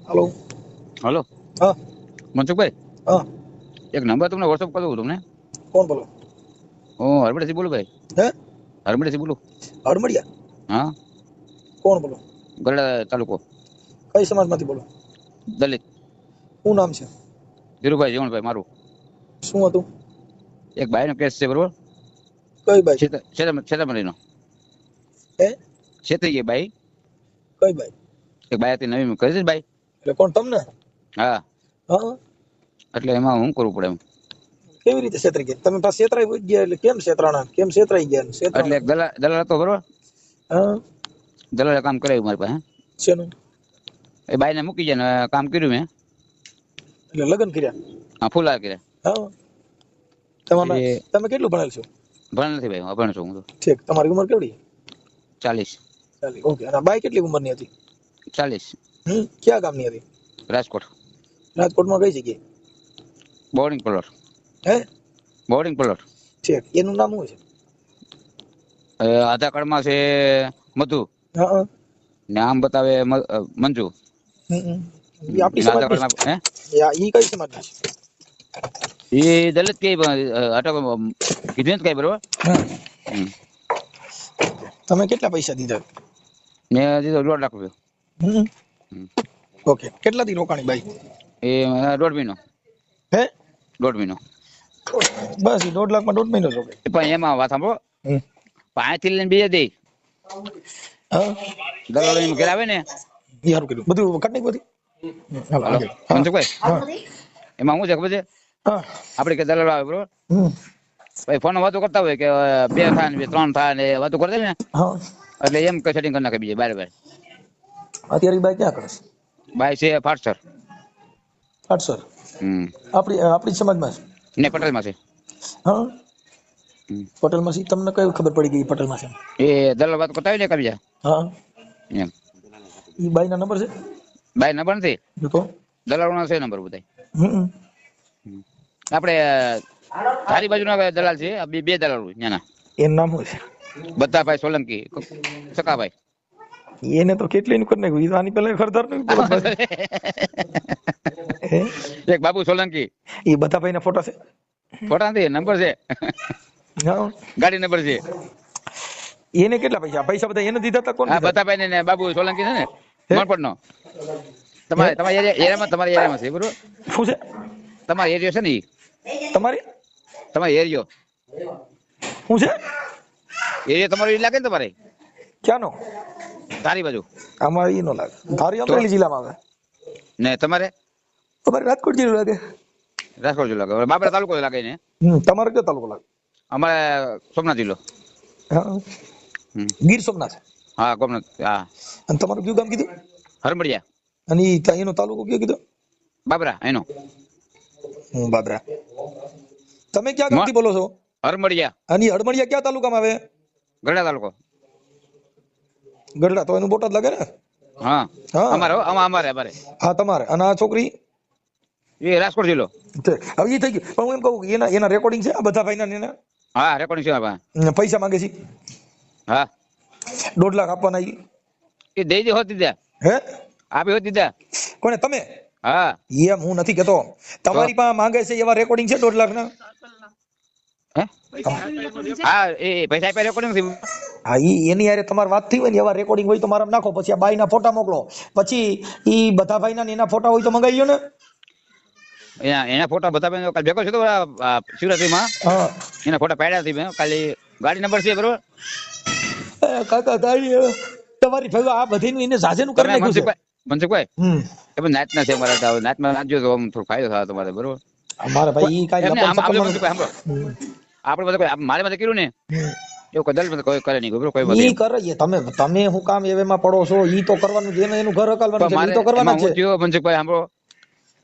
Hello. Hello हाँ मनसुख भाई हाँ। एक नंबर तुमने व्हाट्सअप कर दो तुमने कौन बोलो? ओ हरबड़े से बोलो भाई है हरबड़े से बोलो हड़मड़िया? हाँ कौन बोलो? गरड़ा तालुको कई समाज माथी बोलो? दलित શું નામ છે? ધીરુભાઈ જીવણભાઈ મારું શું હતું? એક ભાઈનો કેસ છે બરોબર કઈ બાઈ? છેતરમણીનો હે છેતરી ગઈ બાઈ કઈ બાઈ? એક બાઈ હતી નવી કરી હતી બાઈ એટલે કોણ તમને? હા હા. એટલે એમાં હું કરવું પડે એમ કેવી રીતે છેતરી ગયા તમે? પાસે છેતરાઈ ગયા એટલે કેમ છેતરાણા? કેમ છેતરાઈ ગયા? એટલે છેતરાણા? એક દલાલ હતો બરોબર હા. દલાલે કામ કરાવ્યું મારી પાસે શેનું? એ બાઈને મૂકી જાય ને કામ કર્યું મેં એટલે લગ્ન કર્યા? હા ફૂલા કર્યા હા. તમારા એ તમે કેટલું ભણેલ છો? ભણ નથી ભાઈ અભણ છું હું તો ઠીક. તમારી ઉંમર કેવડી? 40 ચાલી. ઓકે. અને બાઈ કેટલી ઉંમરની હતી? 40 ક્યાં ગામની હતી? રાજકોટ રાજકોટમાં કઈ જગ્યાએ? બોર્ડિંગ પ્લોટ હે બોર્ડિંગ પ્લોટ ઠીક. એનું નામ શું છે? આધાર કાર્ડમાં છે મધુ હા હા. ને આમ બતાવે મંજુ ઈ આપણી એના આધાર સમાજની કાર્ડમાં છે? ઈ કઈ સમાજની છે? એ દલિત કઈ અટક કીધું કઈ બરોબર હા. હમ. તમે કેટલા પૈસા દીધા? મેં દીધો 1.5 લાખ રૂપિયા હમ. ઓકે. કેટલા દી રોકાણી બાઈ? એ 1.5 મહિનો હે 1.5 મહિનો બસ ઈ 1.5 લાખમાં 1.5 મહિનો જ રોકાય. પણ એમાં વાત સાંભળો હમ. 5 થી લઈને 2 દે હા દલાલો એમ ઘેર આવે ને ઈ હારું કર્યું. બધું કટની બધી. હાલો હલો આગળ. હા મનસુખભાઈ હા એમાં શું છે ખબર છે હા. આપણે કે દલાલો આવે બરોબર હમ. ભાઈ ફોન વાતો કરતા હોય કે 2 થાય ને 3 થાય ને વાતો કરતા ને હા. એટલે એમ કઈ સેટિંગ કરી નાખે બીજે બારે અત્યારે ઈ બાઈ ક્યાં કરે છે? બાય છે ફાટસર 800. હમ આપણી સમાજમાં છે? ને પટેલમાં છે હા. હમ. પટેલમાં છે. તમને કઈ ખબર પડી ગઈ પટેલમાં છે? એ દલાલ વાત કરતા હોય ને કબીજા હા. એમ ઈ બાઈના નંબર છે? બાય નંબર નથી તો દલાલોના છે નંબર બધા હમ. આપણે ધારી બાજુના દલાલ છે બે દલાલ ત્યાંના એનું નામ શું છે? બધાભાઈ સોલંકી સકાભાઈ એને તો કેટલી નું કરી નાખ્યું. ઈ તો આની પહેલા ખરદાર નું બોલત ભાઈ. હે એક બાબુ સોલંકી ઈ બધા ભાઈના ફોટા છે? ફોટા નથી નંબર છે હા. ગાડી નંબર છે એને કેટલા પૈસા? પૈસા બધા એને દીધા હતા? કોણ હા દીધા? બધાભાઈ ને બાબુ સોલંકી છે ને હે? મણપટ નો હે? તમારા એરિયામાં છે બરોબર શું છે તમારો એરિયો છે ને ઈ તમારી? તમારો એરિયો શું છે? તમારો ઈ લાગે ને તમારે ક્યાંનો? તારી બાજુ અમારે ઈ નો લાગે. ધારી તો અમરેલી જિલ્લામાં આવે. ને તમારે અમારે રાજકોટ જિલ્લો લાગે. રાજકોટ જિલ્લો લાગે બાબરા તાલુકો લાગે ને તમારે કયો તાલુકો લાગે? અમારે સોમનાથ જિલ્લો હા. ગીર સોમનાથ. હા ગોમનાથ હા અને તમારું કયું ગામ કીધું? હરમડિયા અને એનો તાલુકો કયો કીધો? બાબરા એનો બાબરા. તમે ક્યાં ગામથી બોલો છો? હરમડિયા અને હડમડિયા ક્યાં તાલુકામાં આવે? ગરડા તાલુકો ગઢડા. તો એનું બોટાદ લાગે ને? હા હા અમારે હા તમારે. અને આ છોકરી? એ રાજકોટ જિલ્લો હવે એ થઈ ગયું. પણ હું એમ કહું એના રેકોર્ડિંગ છે આ બધા ભાઈના ને એના? હા રેકોર્ડિંગ છે મારા પાસે. પૈસા માંગે છે? હા 1.5 લાખ આપવાના ઈ? એ દઈ દે હોત દીધા હે આપી હોત દીધા કોને? તમે? હા એમ હું નથી કેતો. તો તમારી પાસે માંગે છે એવા રેકોર્ડિંગ છે 1.5 લાખ ના? હે હા એ પૈસા આપ્યા રેકોર્ડિંગ નથી હા એની યારે તમારી વાત થઈ હોય ને એવા રેકોર્ડિંગ હોય તો મારા નાખો. પછી આ બાઈ ના ફોટા મોકલો. પછી ઈ બધા ભાઈ ના એના ફોટા હોય તો મંગાવી લ્યો ને. એના ફોટા બધા કાલે ભેગો છે તો શિવરાત્રીમાં હા એના ફોટા પાડ્યા હતી મેં ખાલી ગાડી નંબર છે બરોબર કાકા તારી તમારી ભેગો આ બધીનું એને સાજેનું કરી તમે નાખ્યું છે. મનસુખભાઈ એ નાચ ના છે અમારે નાચમાં નાચજો તો થોડો ફાયદો થાય તમારે બરોબર અમારે ભાઈ ઈ કાઈ એમને લપન આમ સપન મનસુખભાઈ સાંભળો આપણે બધા મારે માટે કર્યું ને એવું કદલ કોઈ કરે નહીં બરોબર કોઈ ઈ વાત કરે તમે હું કામ એમાં પડો છો? ઈ તો કરવાનું છે ને, એનું ઘર હકાલવાનું છે. મારે ઈ તો કરવાના એમાં જ હું છે. થયો મનસુખભાઈ સાંભળો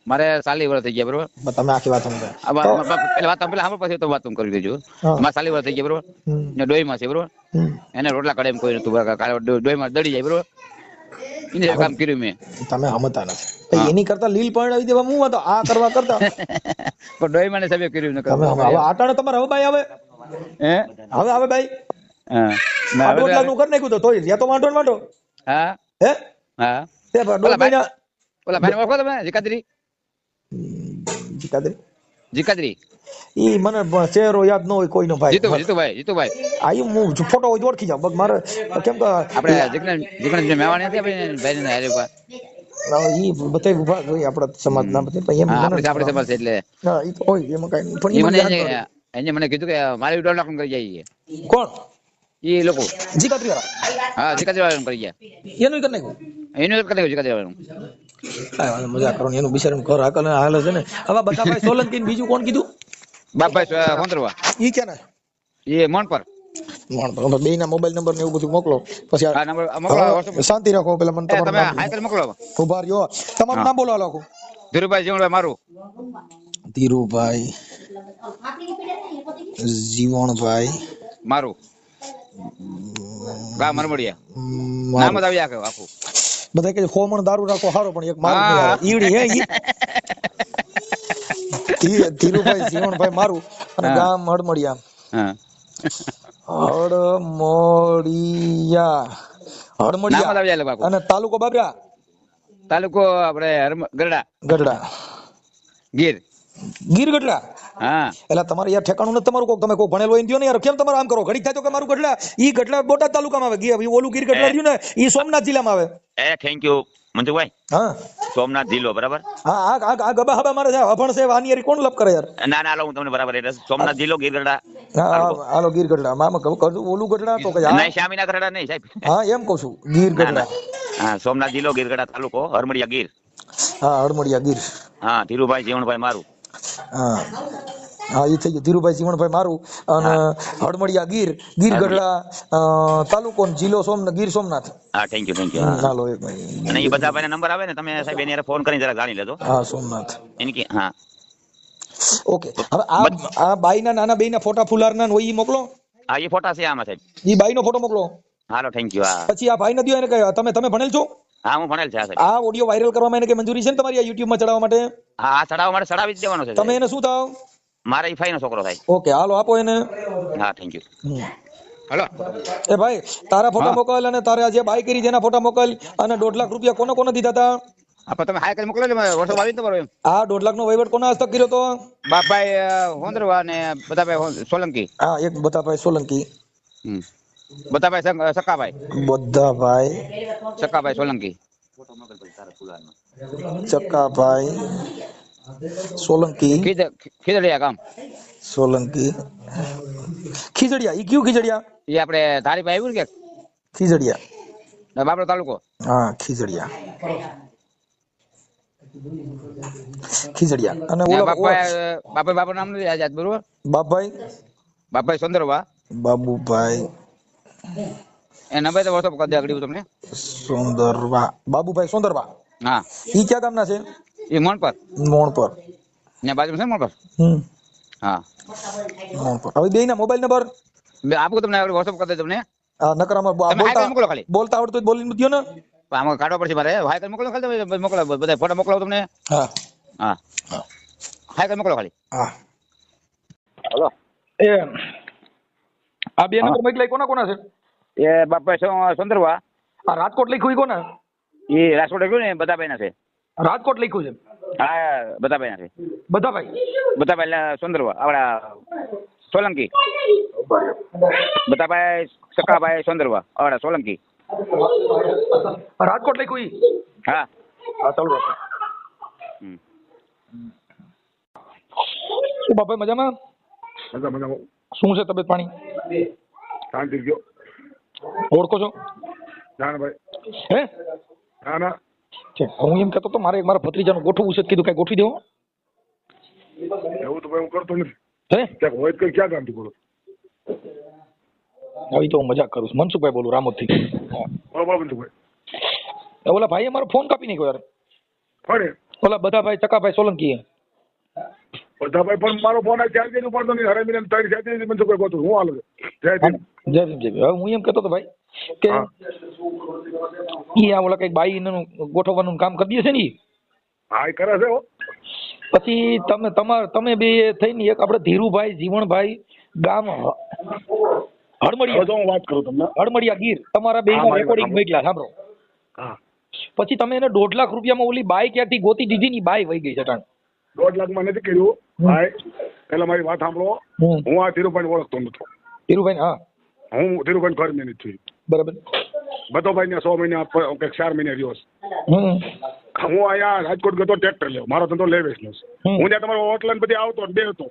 મારે 40 વર્ષ થઈ ગયા બરોબર તમે આખી વાત સમજો તો પેલા સાંભળો પછી તો વાત કરી દેજો હા મારે 40 વર્ષ થઈ ગયા બરોબર ને ડોહીમાં છે બરોબર એને રોટલા કડે એમ કોઈ નતું ડોહીમાં દડી જાય બરોબર એને કામ કર્યું મેં તમે સમજતા નથી. એની કરતા લીલ પરણાવી દેવા હું હતો આ કરવા કરતા. પણ ડોહીમાં સભ્ય કર્યું ન તમે હવે આટાણે તમારે હવે બાઈ આવે હે હવે આવે બાઈ હા 1.5 લાખ નું કરી નાખ્યું તો તોય જ્યાં તો વાંધો ને વાંધો. હા હે હા તે 1.5 મહિના ઓલા ભાઈને ઓળખો તમે જીકાદરી જીકાદરી જીકાદરી ઈ મને ચહેરો યાદ ન હોય કોઈનો ભાઈ. જીતુભાઈ આ ઈ હું ફોટો હોય તો ઓળખી જાઉં બસ મારે કેમ કે આપણે જીગ્નેશ મેવાણી હતી ભાઈ ને હારે ઉભા ઈ બધા વિભાગ હોય આપણા સમાજના બધા પણ એમ હા મને આપણે સમાજ છે એટલે હા ઈ તો હોય એમાં કઈ નહીં પણ ઈ ઈ મને મને યાદ ન રહે. એને મને કીધું કે મારે 1.5 લાખ કરી જાય કોણ એ લોકો જીકાદરી વાળા હા જીકાદરી વાળાનું કરી ગયા એનું કરી નાખ્યું. એનું કરી નાખ્યું જીકાદરી વાળાનું મજા કરો એનું બિચારાનું ઘર હાલે છે ને. હવે બધા ભાઈ સોલંકી ને બીજું કોણ કીધું? બાપભાઈ હોંદરવા ઈ ક્યાં ના એ મોણ પર બે ના મોબાઈલ નંબર ને એવું બધું મોકલો પછી આ નંબર મોકલો હા, શાંતિ રાખો પેલા મને તમારું તમે નામ હાઈ કરી મોકલો ઉભા રહ્યો તમારું નામ બોલો હાલો. ધીરુભાઈ જીવણભાઈ મારું ધીરુભાઈ જીવણભાઈ મારું ગામ મરમડિયા નામ જ આવી આખું બધા કે ખોમણ દારૂ રાખો સારો પણ એક મારું નહીં હારે. ઈવડી હે ઈ ધીરુભાઈ જીવણભાઈ મારું અને ગામ હડમડિયા હા હડમડિયા નામ જ આવી આખું અને તાલુકો બાબરા તાલુકો આપણે ગરડા ગઢડા ગીર ગીર ગઢડા. હા એટલે તમારે યાર ઠેકાણું નથી તમારું કોક તમે કોઈ ભણેલો હોય ને યાર કેમ તમારે આમ કરો ઘડીક થાય તો કે મારું ગઢડા ઈ ગઢડા બોટાદ તાલુકામાં આવે ઓલું ગીર ગઢડા રહ્યું ને ઈ સોમનાથ જિલ્લામાં આવે. Thank you Manjubhai. હા સોમનાથ જિલ્લો બરાબર. હા આ ગબા હબા મારે છે અભણ છે વાનિયરી કોણ લપ કરે યાર. ના હાલો હું તમને બરાબર એટલે સોમનાથ જિલ્લો ગીરગઢડા. હા હાલો ગીર ગઢડા મામા કહું ઓલું ગઢડા તો કે નહીં શામીના ગઢડા નહીં સાહેબ. હા એમ કહું છું ગીર ગઢડા. હા સોમનાથ જિલ્લો ગીરગઢડા તાલુકો હરમડિયા ગીર. હા હડમડિયા ગીર. હા ધીરુભાઈ જીવણભાઈ મારું. હા હા એ થઈ ગયું ધીરુભાઈ જીવણભાઈ મારું અને હડમડિયા ગીર ગીર ગઢડા તાલુકો જિલ્લો ગીર સોમનાથ. હા થેન્ક યુ ચાલો એક મિનિટ. અને એ બધા ભાઈના નંબર આવે ને તમે સાહેબ એની ફોન કરીને જરા જાણી લેજો. હા સોમનાથ એની કે હા ઓકે. હવે આ બાઈના નાના બેયના ફોટા ફુલારના હોય ઈ મોકલો. હા એ ફોટા છે આમાં સાહેબ. ઈ બાઈનો ફોટો મોકલો. હાલો થેન્ક યુ. હા પછી આ ભાઈને દ્યો એને કે તમે ભણેલ છો? હા હું ભણેલ છે સાહેબ. આ ઓડિયો વાયરલ કરવામાં એને કે મંજૂરી છે ને તમારી આ YouTube માં ચડાવવા માટે? હા ચડાવવા માટે ચડાવી જ દેવાનો છે. તમે એને શું થાવ? મારા ઈફાઈ નો છોકરો થાય. ઓકે હાલો આપો એને. હા થેન્ક યુ. હલો એ ભાઈ તારા ફોટા મોકલ અને તારે જે બાઈ કરી જેના ફોટા મોકલ અને 1.5 લાખ રૂપિયા કોને દીધા હતા? આપણે તમે હાઈ કરી મોકલો ને વોટ્સઅપ આવી તમારો એમ આ 1.5 લાખ નો વહીવટ કોના હસ્તક કર્યો તો? બાપભાઈ હોંદરવા ને બધાભાઈ સોલંકી. હા એક બધાભાઈ સોલંકી. બધાભાઈ સકાભાઈ સોલંકી. ચક્કાભાઈ સોલંકી ખીજડીયા ગામ સોલંકી ખીજડીયા ઈ કયું ખીજડીયા? એ આપણે ધારીભાઈ આવ્યું ને કે ખીજડીયા બાબરો તાલુકો. હા ખીજડીયા અને ઓલા બાપભાઈ બાપુ નામ નથી યાદ બરોબર. બાપભાઈ સોંદરવા બાબુભાઈ એ નંબર તો વોટ્સઅપ કરી દે આગળ તમને. સોંદરવા બાબુભાઈ સોંદરવા. હા ઈ ક્યાં ગામના છે? એ મોણ પર ને બાજુ છે મોણ પર. હા મોણ પર. હવે બેયના મોબાઈલ નંબર આપું તમને આગળ વોટ્સઅપ કરી દે તમને. હા નકરામાં મોકલો ખાલી બોલતા આવડતું હોય બોલીને દયો ને. આમાં કાઢવા પડશે મારે. હાઈ કરી મોકલો ખાલી મોકલો બધા ફોટો મોકલો તમને. હા હા હાઈ કરી મોકલો ખાલી. હા હલો એ આ બે નંબર મોકલાય કોના છે? એ બાપભાઈ સોંદરવા. આ રાજકોટ લખ્યું કોને? એ રાજકોટ લખ્યું ને બધાભાઈ ના છે. રાજકોટ લખ્યું છે? હા બધાભાઈ ના છે. બધાભાઈ સોંદરવા આપડા સોલંકી. બધાભાઈ સકાભાઈ સોંદરવા આપડા સોલંકી. રાજકોટ લખ્યું ઈ? હા ચાલુ રાખો. શું બાપા મજામાં? શું છે તબિયત પાણી? શાંતિ ગયો. ઓળખો છો? ના ભાઈ. હે ના હું એમ કહેતો તો મારા ભત્રીજાનું ગોઠવવું છે કીધું કઈ ગોઠવી દેવો. એવું તો ભાઈ હું કરતો નથી. હે ક્યાંક હોય તો ક્યાં કામથી બોલો? આવી તો હું મજાક કરું છું. મનસુખભાઈ બોલું રામોદ થી. બરાબર ભાઈ. ઓલા ભાઈએ મારો ફોન કાપી નાખ્યો યાર. કોને? ઓલા બધાભાઈ ચકાભાઈ સોલંકી. બધાભાઈ પણ મારો ફોન ચાર્જ નહીં પડતો નહીં. હરામીને તારી સાથે મનસુખભાઈ ગોતું હું હાલ જય ભીમ. જય ભીમ. હવે હું એમ કહેતો તો ભાઈ કે ઈ આ ઓલા કઈક બાઈ ગોઠવવાનું કામ કરી દે છે ને. હા એ કરે છે. પછી તમે બે થઈને એક આપણે ધીરુભાઈ જીવણભાઈ ગામ હડમડિયા હું વાત કરું તમને. હડમડિયા ગીર તમારા બે રેકોર્ડિંગ મોકલ્યા સાંભળો. હા પછી તમે એને 1.5 લાખ રૂપિયામાં ઓલી બાઈ ક્યાંથી ગોતી દીધી ની બાઈ વહી ગઈ છે ટાણ 1.5 લાખમાં નથી કર્યું ભાઈ. પેલા મારી વાત સાંભળો. હું આ ધીરુભાઈને ઓળખતો નતો. ધીરુભાઈ હા હું ધીરુભાઈ ઘર મેં નથી. બરાબર. બધોભાઈ 6 મહિના કે 4 મહિના રહ્યો છે. હમ હું અહીંયા રાજકોટ ગયો ટ્રેક્ટર લેવો, મારો ધંધો લેવેચનો છે. હું ત્યાં તમારો હોટલ બધી આવતો ને બેસતો.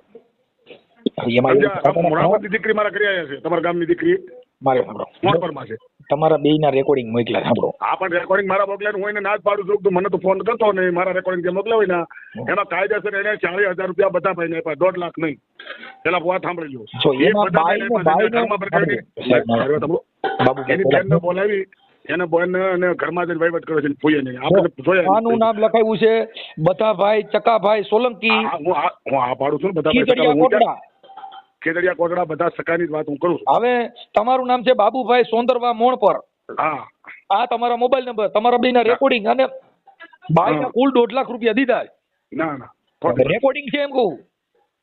મોડાપરની દીકરી મારા કરી આવ્યા છે, તમારા ગામની દીકરી મારે સાંભળો મોડપરમાં છે. તમારા બેયના રેકોર્ડિંગ મોકલ્યા સાંભળો. આ પણ રેકોર્ડિંગ મારા મોકલ્યા, હું એને ના જ પાડું છું. તું મને તો ફોન કરતો નહીં, મારા રેકોર્ડિંગ જે મોકલ્યા હોય ને એમાં કાયદેસર એને 40,000 રૂપિયા બધા ભાઈને આપ્યા, 1.5 લાખ નહીં. પેલા વાત સાંભળી લો. જો એમાં એની બેનને બોલાવી, એને બોન ને ઘરમાં જઈને વહીવટ કરે છે ફૂઈએ નહીં. આપણે જોયા આનું નામ લખાયું છે બધાભાઈ ચકાભાઈ સોલંકી. હું આ પાડું છું ને ખીજડીયા કોટડા. ખેતડિયા કોટડા બધા સકાની જ વાત હું કરું છું. હવે તમારું નામ છે બાબુભાઈ સોંદરવા મોણપર. હા આ તમારા મોબાઈલ નંબર, તમારા બેના રેકોર્ડિંગ અને બાઈના કુલ 1.5 લાખ રૂપિયા દીધા. ના ના રેકોર્ડિંગ છે એમ કહું.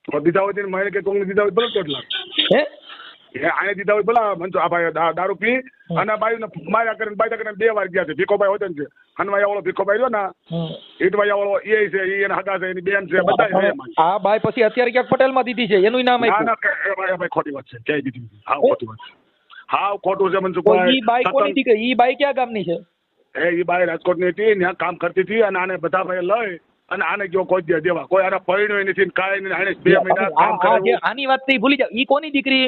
તો દીધા હોય ને મારે કે કોઈને દીધા હોય ભલે 1.5 લાખ. હે આને દીધા હોય ભલા મંચો. આ ભાઈ દારૂ પી અને બાયુને માર્યા કરીને બાયદા કરીને 2 વાર ગયા છે. ભીખોભાઈ હોતે છે, હનવાઈ વાળો ભીખોભાઈ રહ્યો ને, ઈટવાઈ વાળો એ છે, એને હગા છે, એની બેન છે, બધા છે. આ બાઈ પછી અત્યારે ક્યાંક પટેલમાં દીધી છે, એનું નામ ના ના ભાઈ ખોટી વાત છે. ક્યાંય દીધી હા ખોટી વાત. હા ખોટું છે મનસુખભાઈ. ઈ બાઈ કોની દીકરી? ઈ બાઈ ક્યાં ગામની છે? એ બાઈ રાજકોટની હતી, ત્યાં કામ કરતી હતી અને આને બધા ભાઈ લઈ અને આને જો કોઈ દે દેવા કોઈ આને પરિણ્યો નથી, કાંઈ નહીં. આને 2 મહિના કામ કર્યું. આની વાત થી ભૂલી જાવ. ઈ કોની દીકરી?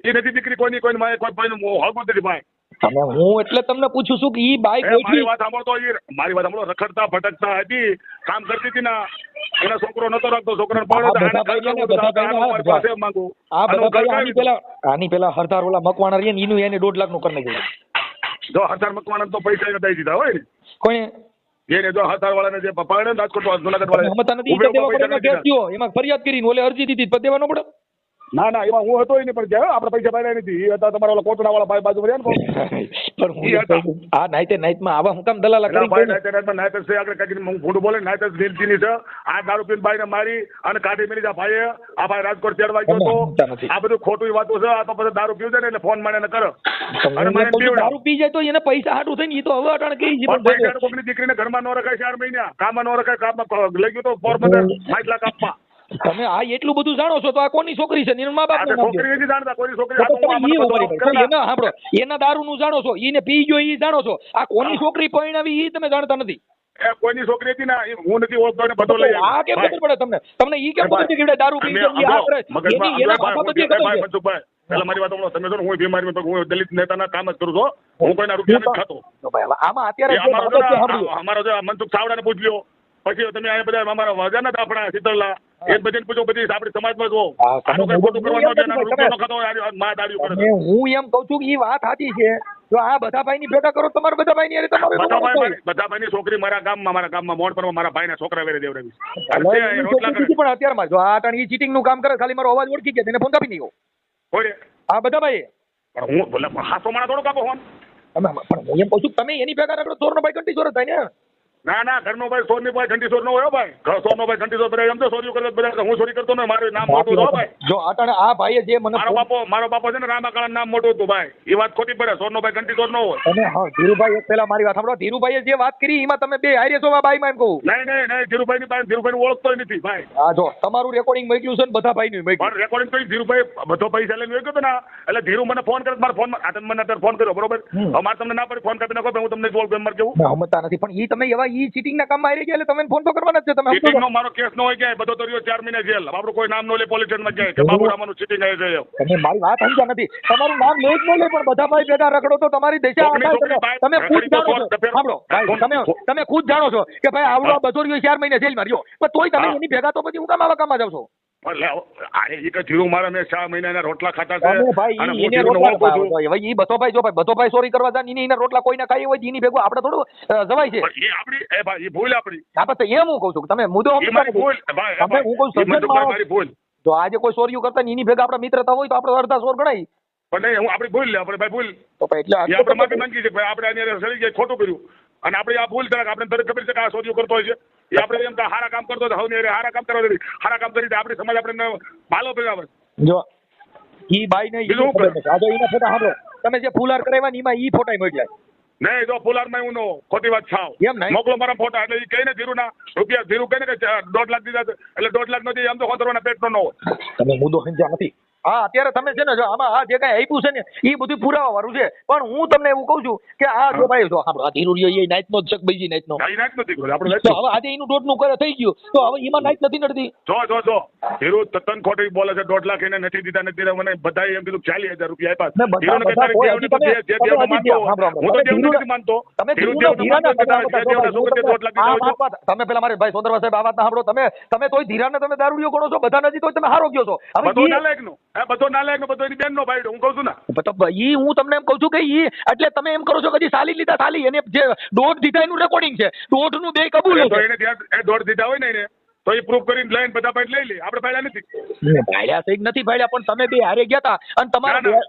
એ નથી દીકરી કોઈની, કોઈની માએ કોઈ ભાઈનું હક નથી ભાઈ. તમે હું એટલે તમને પૂછું છું કે ઈ બાઈ મારી વાત સાંભળતો, મારી વાત સાંભળો. રખડતા ભટકતા હતી, કામ કરતી હતી ના, એના છોકરો નતો રાખતો, છોકરાને પડે. આની પેલા હરદાર ઓલા મકવાણા રહીએ ને એનું એને 1.5 લાખ નું કરી નાખ્યું. જો હરદાર મકવાણા તો પૈસા એને દઈ દીધા હોય ને કોણે? એને જો હરદાર વાળાને જે પકડે ને રાજકોટ જુનાગઢ વાળા એમાં ફરિયાદ કરીને ઓલે અરજી દીધી દેવાનો પડે. ના ના એમાં હું હતો નહીં, પણ જ્યાં આપણે પૈસા પાડ્યા નથી. એ હતા તમારા ઓલા કોટડા વાળા ભાઈ બાજુ રહ્યા ને. આ નાઈટે નાઈટમાં આવા હું કામ દલાલા કરી ભાઈ નાઈટર છે આગળ કાઢીને હું ખોટું બોલે. નાઈટર દિલચીની છે. આ દારૂ પીને ભાઈને મારી અને કાઢી મેલી ભાઈએ. આ ભાઈ રાજકોટ તેડવા ગયો હતો. આ બધું ખોટું વાતો છે. આ તો પછી દારૂ પીવું છે ને એટલે ફોન મને કરો અને મને દારૂ પી જાય તો એને પૈસા હાટું થઈને એ તો હવે અટાણે કઈ છે. કોકની દીકરીને ઘરમાં ન રખાય 4 મહિના, કામમાં ન રખાય, કામમાં લઈ ગયો તો 60 લાખ આપવા. તમે આ એટલું બધું જાણો છો તો આ કોની છોકરી છે? એનું મા બાપ છોકરી નથી જાણતા, કોઈની છોકરી એના સાંભળો, એના દારૂ નું જાણો છો, એને પી ગયો એ જાણો છો. આ કોની છોકરી પરણાવી એ તમે જાણતા નથી. કોઈની છોકરી હતી ને હું નથી ઓળખતો, બધો લઈ આ કેમ ખબર પડે તમને? તમને ઈ કેમ ખબર છે કે દારૂ પી મનસુખભાઈ પેલા મારી વાત સાંભળો. તમે જો હું બીમારી હું દલિત નેતાના કામ જ કરું છું. હું કોઈના રૂપિયા નથી ખાતો. આમાં અત્યારે અમારો જો મનસુખ ચાવડાને પૂછ લ્યો. પછી તમે આ બધા અમારા વજા નથી આપણા શીતળલા એ બધી પૂછો. બધી આપણી સમાજમાં જો ખોટું કરવાનું માં દાડ્યું કરે. હું એમ કઉ છું કે એ વાત સાચી છે. જો આ બધા ભાઈ ની ભેગા કરો, તમારા બધા ભાઈ ની બધા ભાઈ ની છોકરી મારા ગામમાં મોડ પર મારા ભાઈ ના છોકરા વેરે દેવડાવી. પણ અત્યારમાં જો આ ઈ ચીટિંગ નું કામ કરે, ખાલી મારો અવાજ ઓળખી ગયા તેને ફોન કાપી નહીં. આ બધા ભાઈ પણ હું બોલે હાસો માણા થોડો કાપો ફોન. પણ હું એમ કહું છું તમે એની ભેગા રાખો, ચોર નો ભાઈ કંટી ચોર થાય ને. ના ના ઘરનો ભાઈ સોર ની ભાઈ ઘંટી સોર નો હોય ભાઈ. સોર નો ભાઈ ઘંટી સોર બધા એમ તો ચોરી કરે બધા. હું ચોરી કરતો નહીં, મારું નામ મોટું હતો ભાઈ. જો આટાણે આ ભાઈએ જે મને મારો બાપો છે ને રામાકાળા નામ મોટું હતું ભાઈ. એ વાત ખોટી પડે. સોર નો ભાઈ ઘંટી સોર નો હોય. અને હા ધીરુભાઈ એક પેલા મારી વાત સાંભળો. ધીરુભાઈએ જે વાત કરી એમાં તમે બે હારે છો બાઈ માં એમ કહું. નહીં ધીરુભાઈ ની પાસે ધીરુભાઈ ઓળખતો નથી ભાઈ. હા જો તમારું રેકોર્ડિંગ મોકલ્યું છે ને બધા ભાઈ નું પણ રેકોર્ડિંગ કરી ધીરુભાઈ બધો પૈસા લઈને ગયો હતો ને એટલે ધીરુ મને ફોન કરે. મારા ફોન માં મને અત્યારે ફોન કર્યો બરોબર. અમારે તમને ના પડી ફોન કાપી નાખો, હું તમને જોલ ગેમ કેવું સમજતા નથી. પણ ઈ તમે એવા ઈ ચીટિંગ ના કામમાં આવી ગયા એટલે તમે ફોન તો કરવાના જ છે. તમે ચીટિંગ નો મારો કેસ ન હોય કે બધો તો રહ્યો 4 મહિના જેલ. આપણું કોઈ નામ નો લે પોલીસ સ્ટેશનમાં જાય કે બાબુરામાનું ચીટિંગ આવે છે. તમે મારી વાત સમજ્યા નથી. તમારું નામ લે જ ન લે પણ બધા ભાઈ ભેગા રખડો તો તમારી દેશા તમે ખુદ જાણો છો. સાંભળો ભાઈ, તમે ખુદ જાણો છો કે ભાઈ આવડો બધો રહ્યો 4 મહિના જેલમાં રહ્યો, પણ તોય તમે એની ભેગા તો પછી હું કામ આવા કામમાં જાવ છો? રોટલા ખાતા છે બધો ભાઈ ચોરી કરવા જાય એના રોટલા કોઈ ના ખાઈ હોય એની ભેગું આપણે થોડું જવાય છે. ભૂલ આપણી. એમ હું કઉ છું તમે મુદ્દો તો આજે કોઈ ચોરીઓ કરતા એની ભેગા આપણા મિત્રતા હોય તો આપણે અડધા ચોર ગણાય. પણ નહીં, હું આપણી ભૂલ લે આપણે ભાઈ ભૂલ તો એટલે આપણે માફી માંગી છે ભાઈ. આપણે સરી જાય ખોટું કર્યું અને આપણે આ ભૂલ તરફ આપણે દરેક ખબર છે કે આ ચોરીઓ કરતો હોય છે. એ આપણે એમ હારા કામ કરતો હોય હવે હારા કામ કરવા દે. હારા કામ કરી આપણી સમાજ આપણે ભાલો ભેગા જો ઈ બાઈ ને એના ફોટા સાંભળો. તમે જે ફૂલાર કરાવ્યા ને એમાં ઈ ફોટા મોકલ્યા. નહીં જો ફુલારમાં હું નો ખોટી વાત છાવ એમ નહીં. મોકલો મારા ફોટા એટલે એ કહીને ધીરુના રૂપિયા ધીરુ કહીને કે 1.5 લાખ દીધા એટલે 1.5 લાખ નો આમ તો ખોતરવાના પેટનો ન હોય. તમે મુદ્દો સમજ્યા નથી. હા અત્યારે તમે છે ને જો આમાં આ જે કાંઈ આપ્યું છે ને એ બધું પુરાવા વાળું છે, પણ હું તમને એવું કહું છું કે આ જો ભાઈ જો આ ધીરુડિયો એ નાઈટ નો ચક બીજી નાઈટ નો કઈ નાખ નથી કર્યું આપણે તો હવે આજે એનું દોઢ નું કરે થઈ ગયું તો હવે એમાં નાઈટ નથી નડતી. જો ધીરુ તદ્દન ખોટી બોલે છે. 1.5 લાખ એને નથી દીધા મને બધાએ એમ કીધું 40,000 રૂપિયા ને આપ્યા. બધા ધીરુને કોઈ કહેતા હજી જે તમે- દેવને માનતો હોય. સાંભળો, હું તો દેવને ધીરુને- નથી માનતો. તમે ધીરુ ધીરુના દેવને માનતો ધીરાના હોય તો જે દેવને શું કે 1.5 લાખ દીધા હોય તો. તમે પેલા મારે ભાઈ સોંદરવા સાહેબ આ વાત ના સાંભળો. તમે તોય ધીરાને તમે દારૂડિયો ગણો છો, બધા નથી તો તમે હારો ગયો છો. બધો નાલાયકનો બધો નાલાયકનો બધો એની બેનનો ભાઈડો હું કહું છું ને. ઈ હું તમને એમ કહું છું કે ઈ એટલે તમે એમ કરો છો કે હજી સાલી લીધા સાલી એને જે દોઢ દીધા એનું રેકોર્ડિંગ છે, દોઢ નું બે કબૂલ તો છે. એને ત્યાં 1.5 દીધા હોય ને એને તો એ પ્રૂફ કરીને લઈને બધા પાઇટ લઈ લે. આપણે પાડ્યા નથી. ભાડ્યા છે કે નથી ભાડ્યા, પણ તમે બે હારે ગયા હતા અને તમારા ના, ના.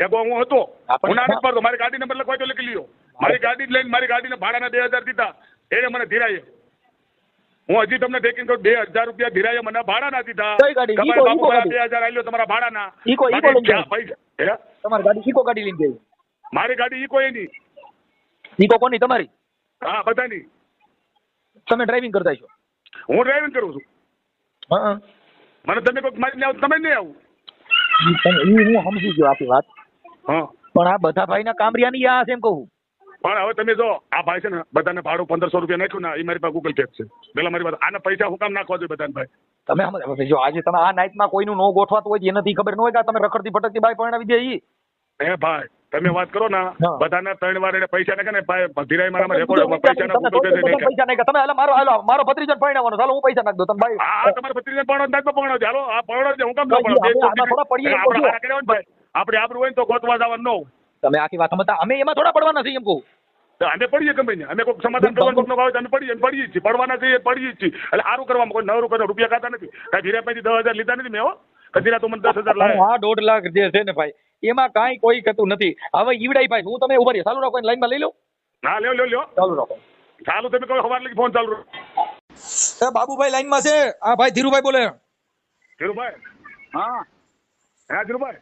એગો હું હતો આપણે- હું ના નથી પાડતો. મારી ગાડી નંબર લખવાય તો લખી લ્યો. મારી ગાડી લઈને મારી ગાડીના ભાડાના 2,000 દીધા એને મને ધીરાએ. હું હજી તમને ટેકિંગ કરું 2,000 રૂપિયા ધીરાએ મને ભાડાના દીધા. કઈ ગાડી? તમારા ઈકો- બાપુ ઈકો મારા ગાડી? 2,000 આલ્યો તમારા ભાડાના. ઈકો બાકી લઈને ક્યાં પૈસા? હે? તમારી ગાડી ઈકો ગાડી લઈને ગઈ. મારી ગાડી ઈકો એની. ઈકો કોની? તમારી? હા બધાની. તમે ડ્રાઇવિંગ કરતા છો? હું ડ્રાઇવિંગ કરું છું. હા મને તમે કોઈક મારી આવું તમે નહીં આવું. હું સમજી ગયો આપની વાત, હા પણ આ બધા ભાઈના કામરિયાની આ છે એમ કહું. પણ હવે તમે જો આ ભાઈ છે ને બધાને ભાડું 1,500 રૂપિયા નાખ્યું ને એ મારી પાસે ગૂગલ પે છે. પેલા મારી વાત આના પૈસા હું કામ નાખવા જોઈએ બધાને ભાઈ? તમે સમજો આજે તમે આ નાઈટમાં કોઈનું નો ગોઠવાતું હોય એનાથી ખબર ન હોય કે આ તમે રખડતી ભટકતી બાઈ પરણાવી દે ઈ. હે ભાઈ તમે વાત કરો ને હા. બધાને 3 વાર એને પૈસા નાખે ને ભાઈ ધીરાઈ મારામાં રેકોર્ડ પૈસા ના તમે ગૂગલ પે બધા પૈસા નાખ્યા. તમે મારો ભત્રીજો પરણાવવાનો, ચાલો હું પૈસા નાખ દઉં તમે ભાઈ. હા તમારે 25 પણ નાખતો પણ ચાલો આ પણ હું કામ ન ભાઈ, પણ આમાં થોડા પડીએ એમ આપણે કહું. હારા કર્યા હોય ને ભાઈ આપણે આબરૂ હોય ને તો ગોતવા જવાનું ન હોય. તમે આખી વાત સમજતા, અમે એમાં થોડા પડવાના છીએ એમ કહું. તો અમે પડીએ ગમે ને અમે કોઈ સમાધાન કરવાનું કોકનો ભાવે તો અમે પડીએ જ છીએ. પડવાના છીએ પડીએ જ છીએ. એટલે સારું કરવામાં કોઈ 9 રૂપિયા ખાતા નથી. કાંઈ ધીરા પછી 10,000 લીધા નથી મેં હો. કદીરા તું મને 10,000 લાવે. આ 1.5 લાખ જે છે ને ભાઈ એમાં કાંઈ કોઈ કહેતું નથી. હવે ઈવડાઈ ભાઈ હું તમે ઉભા રહી ચાલુ રાખો, લાઈનમાં લઈ લો. હા લ્યો ચાલુ રાખો. ચાલુ તમે કહો સવાર લગી ફોન ચાલુ રાખો. એ બાબુભાઈ લાઈનમાં છે. આ ભાઈ ધીરુભાઈ બોલે. ધીરુભાઈ હા હા ધીરુભાઈ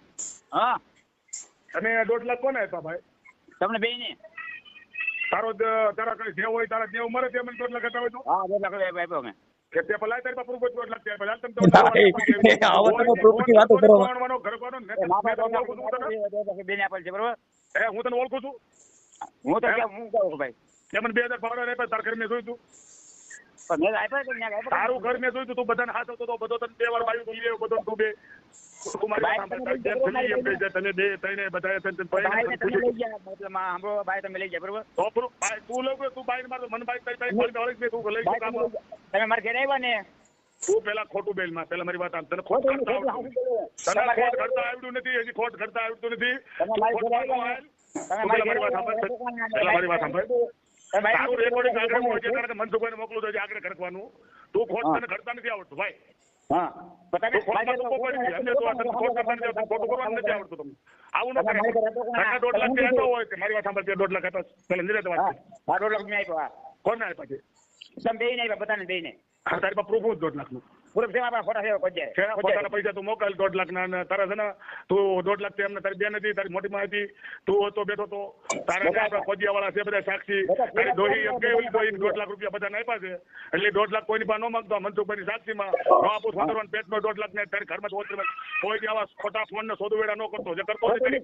હા તમે 1.5 લાખ કોને આપ્યા ભાઈ? તમને બેયને તારા કઈ દેવ હોય તારા દેવ મરે તે મને 1.5 લાખ આપ્યા હોય તો હા 2 લાખ રૂપિયા આપ્યો મેં. કે તે પેલા તારી પાસે પ્રૂફ 1.5 લાખ આપ્યા. હાલ ના, આવો તમે પ્રૂફની વાતો કરો. બેને આપેલ છે બરોબર. હું તને ઓળખું છું. હું તો હું કહું ભાઈ તે મને 2,000 ભાડા આપ્યા. તારા ઘર મેં જોયું તું. પણ મેં આપ્યા કે ન્યા આપ્યા? તારું ઘર મેં જોયું તું. તું બધાને હાથ હતો તો બધો તને 2 વાર બાયું તું લે બધો તું બે તું મારી વાત સાંભળ. તારી જેમ થઈ એમ કહી જાય. તમે બે તઈને બધાએ તને બાઈને તમે પૂછ્યું. લઈ ગયા મતલબ સાંભળો બાઈ તમે લઈ ગયા બરોબર. તો પેલું ભાઈ તું લઉં તું બાઈને મારતો મને બાઈ તારી ખોલી હળક ને તું લઈ ગયો કામ. તમે મારા ઘરે આવ્યા ને તું પેલા ખોટું બેલ માં પેલા મારી વાત આમ તને ખોટ કરતા આવડતું તને ખોટ કરતા આવડતું નથી. હજી ખોટ કરતા આવડતું નથી. તું ખોટમાં ન હાલ. તું પેલા મારી વાત સાંભળ. પેલા મારી વાત સાંભળ. તારું રેકોર્ડિંગ આગળ પહોંચે ત્યારે મનસુખભાઈને મોકલું તો આગળ કરવાનું. તું ખોટ તને કરતા નથી આવડતું ભાઈ. હા તું ખોટમાં તું કોઈ નથી. અમને તો આ તને ખોટ કરતા નથી આવડતું. ખોટું કરવાનું નથી આવડતું તમને. આવું ન કરે. ઘરના 1.5 લાખ થી આપ્યો હોય કે મારી વાત સાંભળ 1.5 લાખ આપ્યા. પેલા નિરાતે વાત કર. હા 1.5 લાખ મેં આપ્યો. હા કોને આપ્યા છે? તમે બેયને આપ્યા બધાને બેયને. હા તારી પાસે પ્રૂફ 1.5 લાખનું. પૂરો સેવા આપણા ફોટા સેવા કોઈ છે પોતાના પૈસા તું મોકલ 1.5 લાખ ના. તારા છે ને તું 1.5 લાખ એમને તારી બેન હતી તારી મોટી માં હતી તું હતો બેઠો તો તારા આપણા ફોજિયા વાળા છે બધા સાક્ષી. તારી દોહી એમ કે 1.5 લાખ રૂપિયા બધાને આપ્યા છે. એટલે 1.5 લાખ કોઈની પાસે ન માંગતો. મનસુખભાઈની સાક્ષીમાં ન આપું સોદરવાન પેટનો 1.5 લાખ ને તારી ઘરમાં હોટલમાં કોઈ બી આવા ખોટા ફોન ને સોદુ વેડા ન કરતો. જે કરતો નથી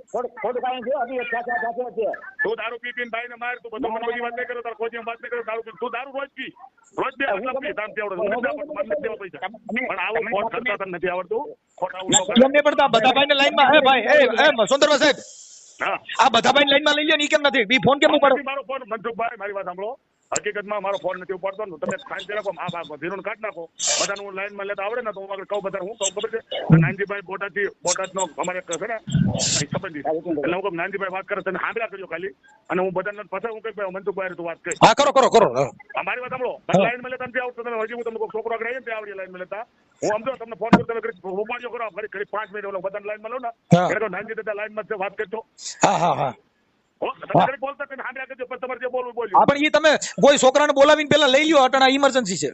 તું દારૂ પી પીને ભાઈને માર. તું બધું મને બધી વાત નહીં કરો. તાર કોઈ વાત નહીં કરો. દારૂ પી તું દારૂ રોજ પી રોજ બે પી તામ આવડે મને દેવા પૈસા. પણ આવું ફોન કરતા તને નથી આવડતું. ખોટા આવું એમને પણ આ બધા ભાઈને લાઈનમાં હે ભાઈ એ સોંદરવા સાહેબ હા આ બધા ભાઈને લાઈનમાં લઈ લ્યો ને ઈ કેમ નથી? ઈ ફોન કેમ ઉપાડો? મારો ફોન મનસુખભાઈ મારી વાત સાંભળો. હકીકતમાં મારો ફોન નથી ઉપાડતો ને તમે શાંતિ રાખો. આ ભાગ ધીરું કાઢ નાખો. બધાનું હું લાઈનમાં લેતા આવડે ને તો હું આગળ કહું બધા હું કહું ખબર છે. નાનજીભાઈ બોટાદનો અમારે છે ને સંબંધી એટલે હું કહું નાનજીભાઈ વાત કરે તને સાંભળ્યા કરજો ખાલી. અને હું બધાને પછી હું કઈ મનસુખભાઈ તું વાત કરી. હા કરો મારી વાત સાંભળો. લાઈનમાં લેતા નથી આવડતું. તમે હજી હું તમને કોઈ છોકરો આગળ આવીને આવડી લાઈનમાં લેતા હું સમજો તમને ફોન કરું તમે ઉપાડ્યો કરો ઘડી 5 મિનિટ ઓલો બધાને લાઈનમાં લો ને એટલે નાનજી દાદા લાઈનમાં વાત કરતો. હા બોલતા સાંભળ્યા કરજો પછી તમારે જે બોલવું બોલ્યું. પણ ઈ તમે કોઈ છોકરાને બોલાવીને પેલા લઈ લ્યો. અટાણા ઇમરજન્સી છે.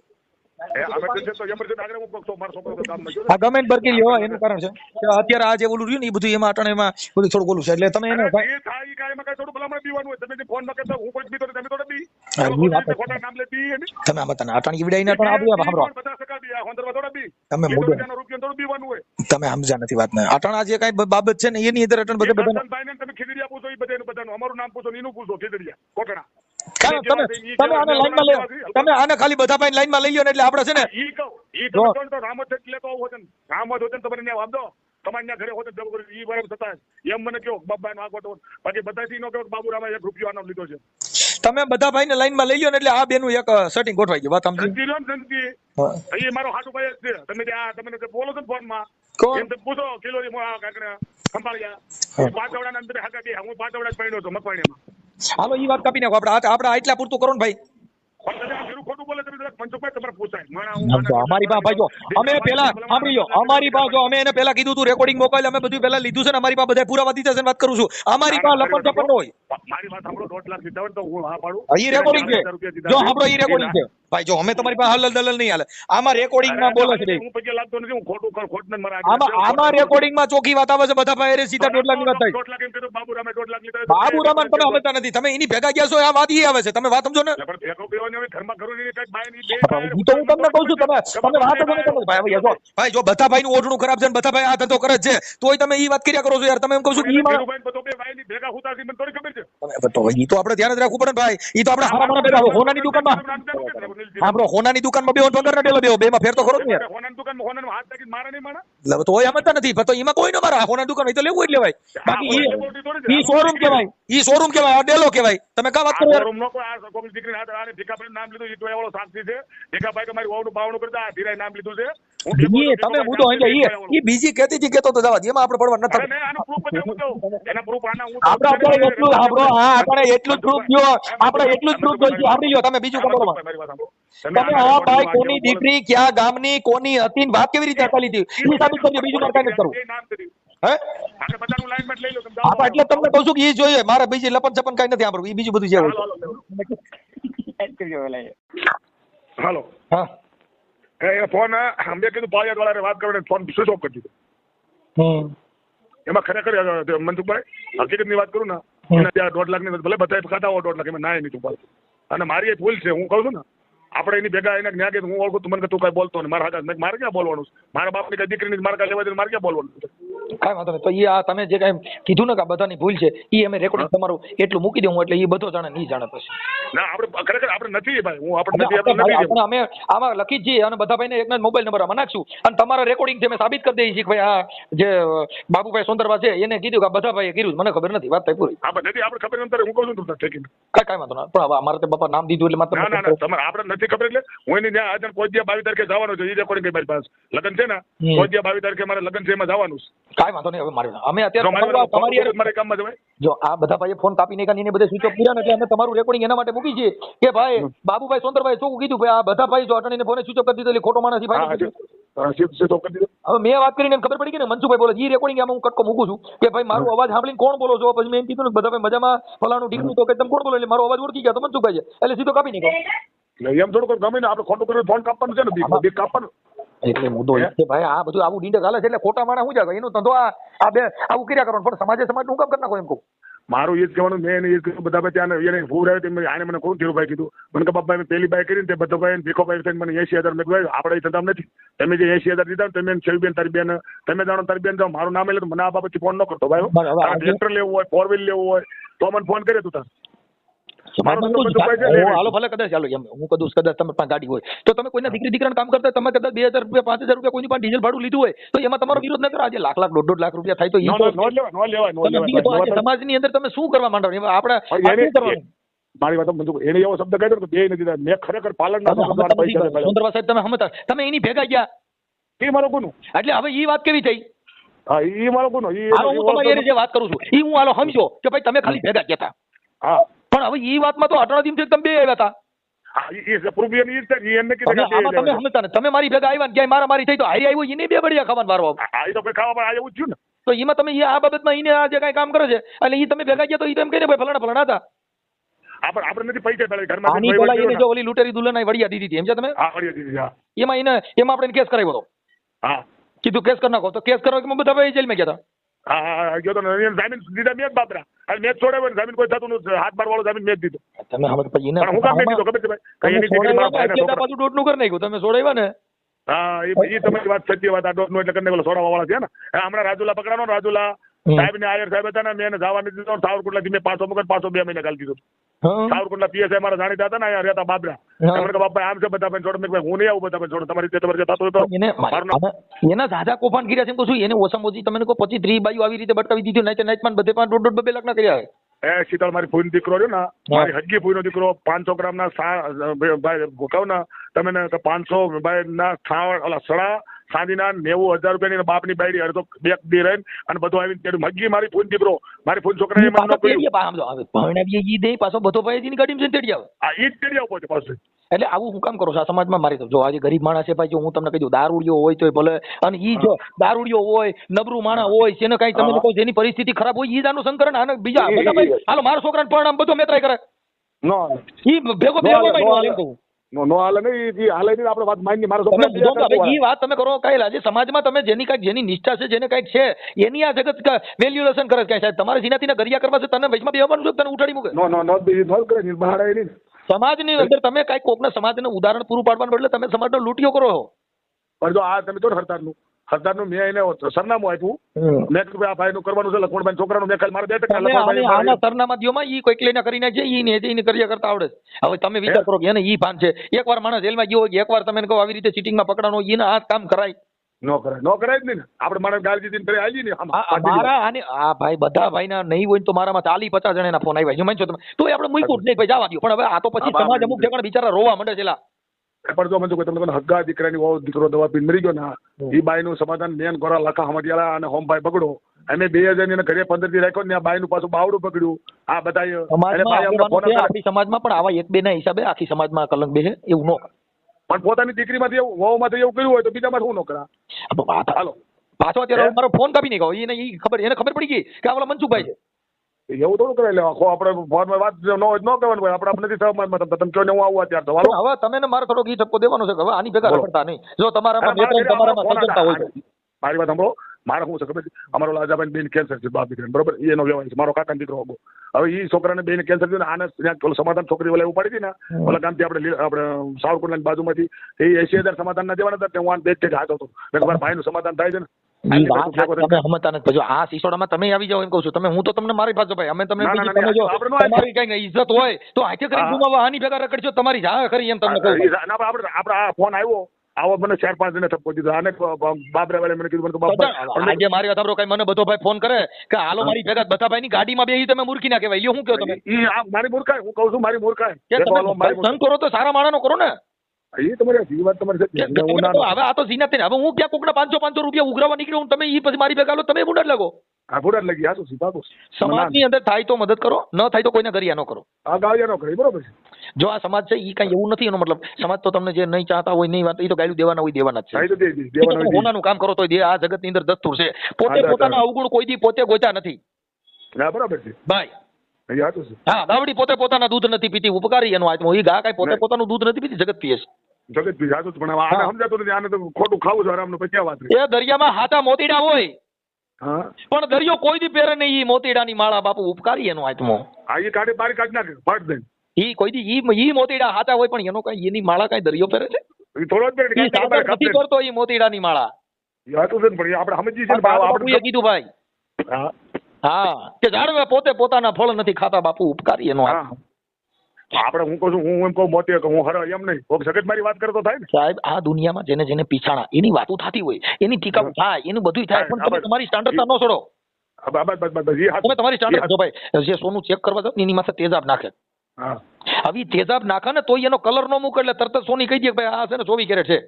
અમે તો emergency આગળ હું પકતો મારો છોકરો તો ગામમાં ગયો. આ ગમે બરકી લ્યો એનું કારણ છે કે અત્યારે આ જે ઓલું રહ્યું ને એ બધું એમાં અટાણે એમાં બધું થોડું ઓલું છે એટલે તમે એને એ થાય ઈ કાંઈ એમાં કાંઈ થોડું ભલામણ બીવાનું હોય. તમે જે ફોનમાં કહેતા હું કોઈ બીતો નથી, તમે થોડા બી હા, ઈ વાત છે. ખોટા નામ લે બી એને. તમે આમાં તને અટાણી વિડાઈને પણ આપ્યું સાંભળો 50% બી આ હોંદરવા થોડા બી તમે એ તો મોઢું બીજાનો રૂપિયો થોડું બીવાનું હોય. તમે સમજ્યા નથી વાતને અટાણા જે કઈ બાબત છે ને એની અંદર અટાણ બધા દર્શનભાઈને તમે ખીજડીયા પૂછો, ઈ બધાનું અમારું નામ પૂછો ને એનું પૂછો, ખીજડીયા કોટણા. તમે આને લાઈનમાં લે તમે આને ખાલી બધા ભાઈ લાઈનમાં લઈ લ્યો ને એટલે આપણે છે ને ઈ કહું ઈ તમે કહો ને તો રામત એટલે તો હોત ને રામત હોત ને તમારે ત્યાં વાંધો તમારે ત્યાં ઘરે હોત જબ કરી ઈ બરાબર થતા એમ મને કહો બાબાનો આ કોટો બાકી બધાથી નો કહો બાબુરામા 1 રૂપિયો આનો લીધો છે. તમે બધા ભાઈને લાઈનમાં લઈ લ્યો ને એટલે આ બેનું એક સેટિંગ ગોઠવાઈ ગયું વાત સમજી ધનજી લો ને ધનજી એ મારો હાટુ ભાઈ જ છે. તમે ત્યાં તમે બોલો છો ને ફોનમાં કોણ? એમ તમે પૂછો કિલોરી મો આ કાકડા સંભાળ્યા પાટવડાના અંદર હાકા કે હું પાટવડા જ પડ્યો હતો મકવાણીમાં. હાલો ઈ વાત કાપી નાખો આપણે આટલા પૂરતું કરો ને ભાઈ. ખોટું બોલે તમે મનસુખભાઈ તમારે પૂછાય અમારી પાસે ભાઈ જો અમે પેલા સાંભળી લો અમારી પાસે જો અમે એને પેલા કીધું તું રેકોર્ડિંગ મોકલ અમે બધું પેલા લીધું છે ને અમારી પાસે બધા પુરાવા દીધા છે વાત કરું છું. અમારી પાસે લપટ ચપટ હોય મારી વાત સાંભળો 2 લાખ દીધા હોય તો હું હા પાડું. ઈ રેકોર્ડિંગ છે જો સાંભળો ઈ રેકોર્ડિંગ છે ભાઈ જો અમે તમારી પાસે હલલ દલલ નહીં હાલે આમાં રેકોર્ડિંગ માં બોલે છે હું પગે લાગતો નથી હું ખોટ ને મારા આમાં રેકોર્ડિંગ માં ચોખ્ખી વાત આવે છે બધા પાસે સીધા 1.5 લાખ ની વાત થાય. 2 લાખ એમ કીધું બાબુરામે 2 લાખ લીધા. બાબુરામન તમે સમજતા નથી તમે એની ભેગા ગયા છો આ વાત ઈ આવે છે તમે વાત સમજો ને. પણ ભેગો બેવાની હવે ઘરમાં ઘરો ની કઈક બાય ની બે ઈ તો હું તમને કહું છું તમે વાત જ નથી કરતા. ભાઈ જો બધા ભાઈ નું ઓઢણું ખરાબ છે ને બધા ભાઈ આ ધંધો કરે છે તોય તમે ઈ વાત કર્યા કરો છો યાર. તમે એમ કહું છું કે ઈ માણસ તો બે ભાઈ ની ભેગા હુતાથી મને થોડી ખબર છે. તો ઈ તો આપણે ધ્યાન જ રાખવું પડે ને ભાઈ. ઈ તો આપણે હારા માણા ભેગા હોનાની દુકાનમાં આપણો હોનાની દુકાનમાં બેહો પગાર ના ડેલો બેહો બેમાં ફેર તો ખરો જ ને. હોનાની દુકાનમાં હોનાનો હાથ લાગી મારા નહીં માણા. એટલે તો ઓય સમજતા નથી તો એમાં કોઈ ન મારા હોનાની દુકાન હોય તો લેવું એટલે ભાઈ. બાકી ઈ શોરૂમ કહેવાય ઈ શોરૂમ કહેવાય આ ડેલો કહેવાય. તમે કા વાત કરો યાર. શોરૂમ નો કોઈ આ કોક દીકરી હાથ આને ભીખાભાઈ નામ લીધું ઈ તો એવળો સાક્ષી છે. ભીખાભાઈ કે મારી વાવનું બાવણું કરતા આ ધીરાય નામ લીધું છે. ઈ તમે મુદ્દો સમજ્યા ઈ બીજી કહેતી હતી કેતો તો જવા દે એમાં આપણે પડવા નથી. અરે આનો પ્રૂફ બધું મુદ્દો એના પ્રૂફ આના હું આપણે અત્યારે એટલું સાંભળો હા આપણે એટલું જ પ્રૂફ દયો આપણે એટલું જ પ્રૂફ દઈએ સાંભળી લો તમે બીજું ખબર તમે આ ભાઈ કોની દીકરી ક્યાં ગામની કોની હતી ને વાત કેવી રીતે ચાલી હતી ઈ સાબિત કરજો બીજું મારે કાંઈ નથી કરવું. હે આપણે બધાનું લાઈનમેન્ટ લઈ લો તમે હા એટલે તમને કહું છું કે ઈ જોઈએ મારે બીજી લપન છપન કાંઈ નથી સાંભળવું ઈ બીજું બધું જે હોય. હાલો હા એ ફોન અમે કીધું પાળિયાદ વાળાને વાત કરવાની ફોન સ્વિચ ઓફ કરી દીધો. એમાં ખરેખર મનસુખભાઈ હકીકતની વાત કરું ને એના ત્યાં 1.5 લાખ ની ભલે બધા ખાતા હોય 1.5 લાખ એમાં નાય નહીં તું અને મારી એ ભૂલ છે હું કહું છું ને આપણે એની ભેગા એને ન્યા કે હું ઓળખું તું મને તું કઈ બોલતો નહીં મારા હાથ મારે ક્યાં બોલવાનું છે મારા બાપની કઈ દીકરીની મારે કાંઈ લેવા દે મારે ક્યાં બોલવાનું છે. કાંઈ વાંધો નહીં તો ઈ આ તમે જે કાંઈ કીધું ને કે આ બધાની ભૂલ છે ઈ અમે રેકોર્ડિંગ તમારું એટલું મૂકી દઉં એટલે ઈ બધો જાણે નહીં જાણે પછી. ના આપણે ખરેખર આપણે નથી ભાઈ હું આપણે નથી આપણે અમે આમાં લખી જ છીએ અને બધા ભાઈને એકના જ મોબાઈલ નંબર આમાં નાખશું અને તમારા રેકોર્ડિંગ છે મેં સાબિત કરી દઈએ છીએ કે ભાઈ આ જે બાબુભાઈ સોંદરવા છે એને કીધું કે બધા ભાઈએ કીધું મને ખબર નથી વાત થઈ પૂરી. આપણે નથી આપણે ખબર નથી હું કહું છું તું ઠેકીને કાંઈ વાંધો ના પણ હવે અમારે તો બાપા નામ દીધું એટલે માત્ર ના તમારે આપણે નથી ખબર એટલે હું એની ત્યાં આજે કોઈ દિયા 22 તારીખે જવાનું છે એ રેકોર્ડિંગ કઈ મારી પાસે લગ્ન છે ને કોઈ દિયા 22 તારીખે મારે લગ્ન છે એમાં જવાનું છે. કાંઈ વાંધો નહીં હવે મારે અમે અત્યારે તમારી મારે કામમાં જવાય જો આ બધા ભાઈએ ફોન કાપી નાખ્યા એને બધે સ્વિચ ઓફ કર્યા ને એટલે અમે તમારું રેકોર્ડિંગ એના માટે મૂકી છીએ કે ભાઈ બાબુભાઈ સોંદરભાઈ શું કીધું ભાઈ આ બધા ભાઈ જો અટણીને ફોને સ્વિચ ઓફ કરી દીધો એટલે ખોટો માણસ હવે મેં વાત કરીને ખબર પડી ગઈ ને મનસુખભાઈ બોલે ઈ રેકોર્ડિંગ આમાં હું કટકો મૂકું છું કે ભાઈ મારો અવાજ સાંભળીને કોણ બોલો છો પછી મેં એમ કીધું ને બધા ભાઈ મજામાં ફલાણું ઢીકણું તો કે તમે કોણ બોલો એટલે મારો અવાજ ઓળખી ગયા તો મનસુખભાઈ છે એટલે સીધો કાપી નાખ્યો. એમ થોડું ગમે ને આપણે ખોટું કર્યું ફોન કાપવાનું છે ને બીક કાપવાનું એટલે મુદ્દો એ છે ભાઈ આ બધું આવું ડીંડક હાલે છે એટલે ખોટા માણસ શું જાય એનો ધંધો આ બે આવું કર્યા કરવાનું પણ સમાજ હું કામ કરી નાખો એમ કહું. મારું એ જ કહેવાનું મેં એને એ કીધું બધા ત્યાં એને ફૂર આવ્યો આને મને કોણ ધીરુભાઈ કીધું મને કે બાપા મેં પેલી બાય કરીને તે બધા ભાઈ ભીખોભાઈ થઈને મને 80,000 મેં કહ્યું આપણે ધંધા નથી તમે જે 80,000 દીધા તમે છેવી બેન તારી બેન તમે જાણો તારી બેન જાઓ મારું નામ એટલે મને આ બાબતથી ફોન ન કરતો ભાઈ ટ્રેક્ટર લેવું હોય 4 વ્હીલ લેવું હોય તો મને ફોન કરે તું તાર હાલો ભલે કદાચ ચાલો એમ હું કદું કદાચ તમે પાસે ગાડી હોય તો તમે કોઈના દીકરી દીકરાને કામ કરતા તમે કદાચ 2,000 રૂપિયા 5,000 રૂપિયા કોઈની પાસે ડીઝલ ભાડું લીધું હોય તો એમાં તમારો વિરોધ ન કરો આજે લાખ 1.5 લાખ રૂપિયા થાય તો સમાજની અંદર તમે શું કરવા માંડો આપણે મારી વાત મંજૂર એને એવો શબ્દ કહ્યો કે બે નથી દીધા મેં ખરેખર પાલન સુંદરવા સાહેબ તમે સમજતા તમે એની ભેગા ગયા એ મારો ગુનો એટલે હવે ઈ વાત કેવી થઈ હા એ મારો ગુનો હું તમારી જે વાત કરું છું ઈ હું હાલો સમજો કે ભાઈ તમે ખાલી ભેગા ગયા હતા હા પણ હવે ઈ વાતમાં તો 18 દિવસથી તમે બે આવ્યા હતા તમે મારી ભેગા આવ્યા ક્યાંય મારા મારી થઈ તો હારી આવ્યું એને બે બળિયા ખાવાનું વારો એવું થયું ને તો એમાં તમે આ બાબતમાં એને આ જે કઈ કામ કરે છે એટલે એ તમે ભેગા ગયા તો એ તો એમ કહીને ભાઈ ફલાણા હતા આપણે નથી પૈસા પેલા ઘરમાં આની પેલા એને જો ઓલી લૂંટેરી દુલ્હન વડિયા દીધી હતી, સમજ્યા તમે? હા વળી દીધી હા એમાં આપણે કેસ કરાવ્યો હતો. હા કીધું કેસ કરી નાખો, તો કેસ કરવા બધા ભાઈ જેલમાં ગયા હતા. હા ગયો તો ને જામીન દીધા મેં જ બાપરા, અને મેં છોડાવ્યો ને જામીન કોઈ થતું નથી, હાથ બાર વાળો જામીન મેં જ દીધો. તમે સમજ પછી એને પણ હું કામ મેં દીધો ખબર છે ભાઈ, કઈ એની દીકરી મારા ભાઈના છોકરા. પાછું દોઢનું કરી નાખ્યું તમે છોડાવ્યા ને. હા એ તમારી વાત સત્ય વાત, આ દોઢનું એટલે કરીને છોડાવવા વાળા છે ને. હમણાં રાજુલા પકડાનો, રાજુલા સાહેબ ને આયર સાહેબ હતા ને, મેં એને જવા નથી દીધો. સાવરકુંડલાથી મેં 500 મૂકે 502 મહિને ગાલી દીધો. સાવરકુંડલા પીએસઆઈ મારા જાણીતા હતા ને, અહીંયા રહેતા બાબરા. એમને કે બાપા આમ છે બધા ભાઈ છોડો, મેં હું નહીં આવું બધા ભાઈ છોડો, તમારી રીતે તમારે થતું હતો એના ઝાઝા કોફાન કર્યા છે એમ કહું છું. એને ઓછામાં ઓછી તમે કહો 25-30 બાજુ આવી રીતે બટકાવી દીધું, નાઈટમાં બધે 1.5-2 લાખ ના કર્યા. એ શીતળ મારી ફૂઈનો દીકરો રહ્યો ને, મારી હજ્જી ફૂઈનો દીકરો 500 ગ્રામના ભાઈ ભોકાવના તમે ને 500 ભાઈ ના સડા સાંજીના 90,000 રૂપિયાની બાપની બાયડી અડધો બે દી રહીને અને બધું આવીને તેડું હજ્જી મારી ફૂઈનો દીકરો, મારી ફૂઈન છોકરાએ મને ભણાવીએ ઈ દે પાછો બધો ભાઈ ગાડીમાં જઈને તેડી આવે. આ ઈ જ તેડી આવો છે પાછું. એટલે આવું હું કામ કરો છો આ સમાજમાં? મારી તો જો આજે ગરીબ માણસ છે ભાઈ, જો હું તમને કહી દઉં દારૂડિયો હોય તો ભલે, અને ઈ જો દારૂડિયો હોય નબળું માણસ હોય જેને કઈ તમે કહો જેની પરિસ્થિતિ ખરાબ હોય ઈ જાનું સંકરણ, અને બીજા બધા ભાઈ હાલો મારા છોકરાને પરણામ બધો મેત્રાય કરે નો ઈ ભેગો ભેગો નો હાલે નહીં, ઈ હાલે નહીં. આપણે વાત માની મારા છોકરા ઈ વાત તમે કરો કઈ આજે સમાજમાં તમે જેની કઈક જેની નિષ્ઠા છે જેને કઈક છે એની આ જગત વેલ્યુએશન કરે છે. સાહેબ તમારે જીનાથી ગરિયા કરવા છે, તને વચમાં બેવાનું છે, તને ઉઠાડી મૂકે. નો કરે નિર્ભાળે નહીં. સમાજની અંદર તમે કઈ કોકના સમાજને ઉદાહરણ પૂરું પાડવાનું બદલે તમે સમાજનો લૂંટિયો કરો છો. પણ જો આ તમે તો હરતારનું મેં એને સરનામું આપ્યું, મેં કીધું આ ભાઈનું કરવાનું છે લખમણભાઈ છોકરાનું, મેં ખાલી મારે 2% આના સરનામા દ્યોમાં ઈ કોઈક લઈને કરી નાખે, ઈ ને કર્યા કરતા આવડે. હવે તમે વિચાર કરો કે એને ઈ ભાન છે, એકવાર માણસ જેલમાં ગયો હોય, એકવાર તમે કહો આવી રીતે ચીટિંગમાં પકડાનો, એને આ કામ કરાય? નો કરાય જ નહીં. આપણે માણસ ગાલી દીધી કરી આલી ને મારા આને આ ભાઈ બધા ભાઈના નહીં હોય તો મારામાં 40-50 જણાના ફોન આવ્યા, માનશો તમે તો આપણે મૂક્યું જ નહીં ભાઈ, જવા દો. પણ હવે આ તો પછી સમાજ અમુક ઠેકાણે બિચારા રોવા માંડે છે. પણ જો મને તમને હગ્ગા દીકરાની વહુ દીકરો દવા પીને મરી ગયો ને, એ બાઈનું સમાધાન બેન ગોરા લખા હમટિયાળા અને હોમભાઈ બગડો, અમે 2 જણ ઘરે 15 દી રાખ્યો ને આ બાઈનું પાછું બાવડું પકડ્યું. આ બધા આખી સમાજમાં પણ આવા 1-2 ના હિસાબે આખી સમાજમાં કલંક બેસે એવું ન કરે. પણ પોતાની દીકરીમાંથી એવું વહુમાંથી એવું કર્યું હોય તો બીજામાં શું ન કરા? હાલો પાછો અત્યારે મારો ફોન કાપી નહીં ગયો, એને ખબર પડી ગઈ કે આ મનસુખભાઈ છે. એવું થોડું કરાય લેવા આપણે ફોનમાં વાત ન હોય ન કહેવાનું ભાઈ, આપણે નથી સહમતમાં તમે કહો ને હું આવું અત્યારે તો હવે તમે મારે થોડોક ઈ ઠપકો દેવાનો છે કે હવે આની ભેગા રખડતા નહીં. જો તમારામાં સજ્જનતા હોય. મારી વાત સાંભળો, મારે શું છે ખબર છે, અમારો લાજાભાઈ બેન કેન્સર છે, બાપ દીકરા બરોબર, એનો વ્યવહાર છે, મારો કાકાનો દીકરો હતો. હવે એ છોકરાને બેન કેન્સર છે ને, આને સમાધાન છોકરી ઓલા એવું પડી હતી ને ઓલા ગામથી આપણે સાવરકુંડલાની બાજુમાંથી એ 80,000 સમાધાન ના દેવાના હતા, હું આને બેચ જ હાથ હતો. મારા ભાઈનું સમાધાન થાય છે ને. તમે સમજતા નથી. આ સિસોડામાં તમે આવી જાવ એમ કહું છું. તમે હું તો તમને મારી પાસે ભાઈ, અમે તમને તમારી કઈ ઇજ્જત હોય તો હાથે કરી ગુમાવવા આની ભેગા રખડશો, તમારી જા કરી એમ તમને કહું. આપણે આ ફોન આવ્યો આવો મને 4-5 દિને થપ્પો દીધો, આને બાબરા વાળે મને કીધું આજે મારી વાત સાંભળો, કઈ મને બધો ભાઈ ફોન કરે કે હાલો મારી ભેગા બધા ભાઈ ની ગાડીમાં બેસી તમે મૂર્ખી ના કહેવાય. શું કહો તમે? મારી મૂર્ખાય, હું કહું છું મારી મૂર્ખાય. સંગ કરો તો સારા માણસનો કરો ને. એ તમારી વાત તમારી હવે આ તો ઝીનત ને. હવે હું ક્યાં કોકના 500 રૂપિયા ઉઘરાવા નીકળ્યો, તમે ઈ પછી મારી ભેગા તમે બુડા લાગો. હા બુડા લાગી. આ શું સીધા સમાજની અંદર થાય તો મદદ કરો, ન થાય તો કોઈને ગરિયા ન કરો. આ ગાળિયા ન કરે, બરોબર છે. જો આ સમાજ છે ઈ કઈ એવું નથી, એનો મતલબ સમાજ તો તમને જે નહીં ચાહતા હોય નહીં વાત, એ તો ગાળું દેવાના હોય દેવાના જ છે. હોનાનું કામ કરો તો આ જગત ની અંદર દસ્તુર છે. પોતે પોતાના અવગુણ કોઈ દી પોતે ગોતા નથી. બરાબર છે ભાઈ. હા ગાવડી પોતે પોતાના દૂધ નથી પીતી, ઉપકારી એનો આત્મો. એ ગા કઈ પોતે પોતાનું દૂધ નથી પીતી, જગત પીએ છે. જગત પી જાતું પણ આને સમજાતું નથી. આને તો ખોટું ખાવું છે આરામનું. પછી વાત એ દરિયામાં હાથા મોતીડા હોય પણ દરિયો કોઈ દી પહેરે નહીં. ઈ મોતીડાની માળા બાપુ ઉપકારી એનો આત્મો. હા એ કાઢે બારી કાઢ નાખે ફાટ દે. ઈ કોઈ દી ઈ મોતીડા હાથા હોય પણ એનો કઈ એની માળા કઈ દરિયો પહેરે છે? થોડો જ નથી કરતો ઈ મોતીડાની માળા. યાતું છે પણ આપણે સમજી છે બાપુએ કીધું ભાઈ. હા હા કે ઝાડવે પોતે પોતાના ફળ નથી ખાતા બાપુ, ઉપકારી એનો આત્મો. આપણે હું કહું છું, હું એમ કહું મોતી હું હર એમ નહીં કોક સગત મારી વાત કરતો થાય ને સાહેબ. આ દુનિયામાં જેને જેને પીછાણા એની વાતો થતી હોય, એની ટીકા થાય, એનું બધું થાય, પણ તમે તમારી સ્ટાન્ડર્ડતા ન છોડો. તમે તમારી સ્ટાન્ડર્ડ જો ભાઈ જે સોનું ચેક કરવા જાવ એની માથે તેજાબ નાખે. હવે તેજાબ નાખે ને તો એનો કલર નો મૂકે એટલે તરત સોની કહી દે ભાઈ આ છે ને 24 કેરેટ છે.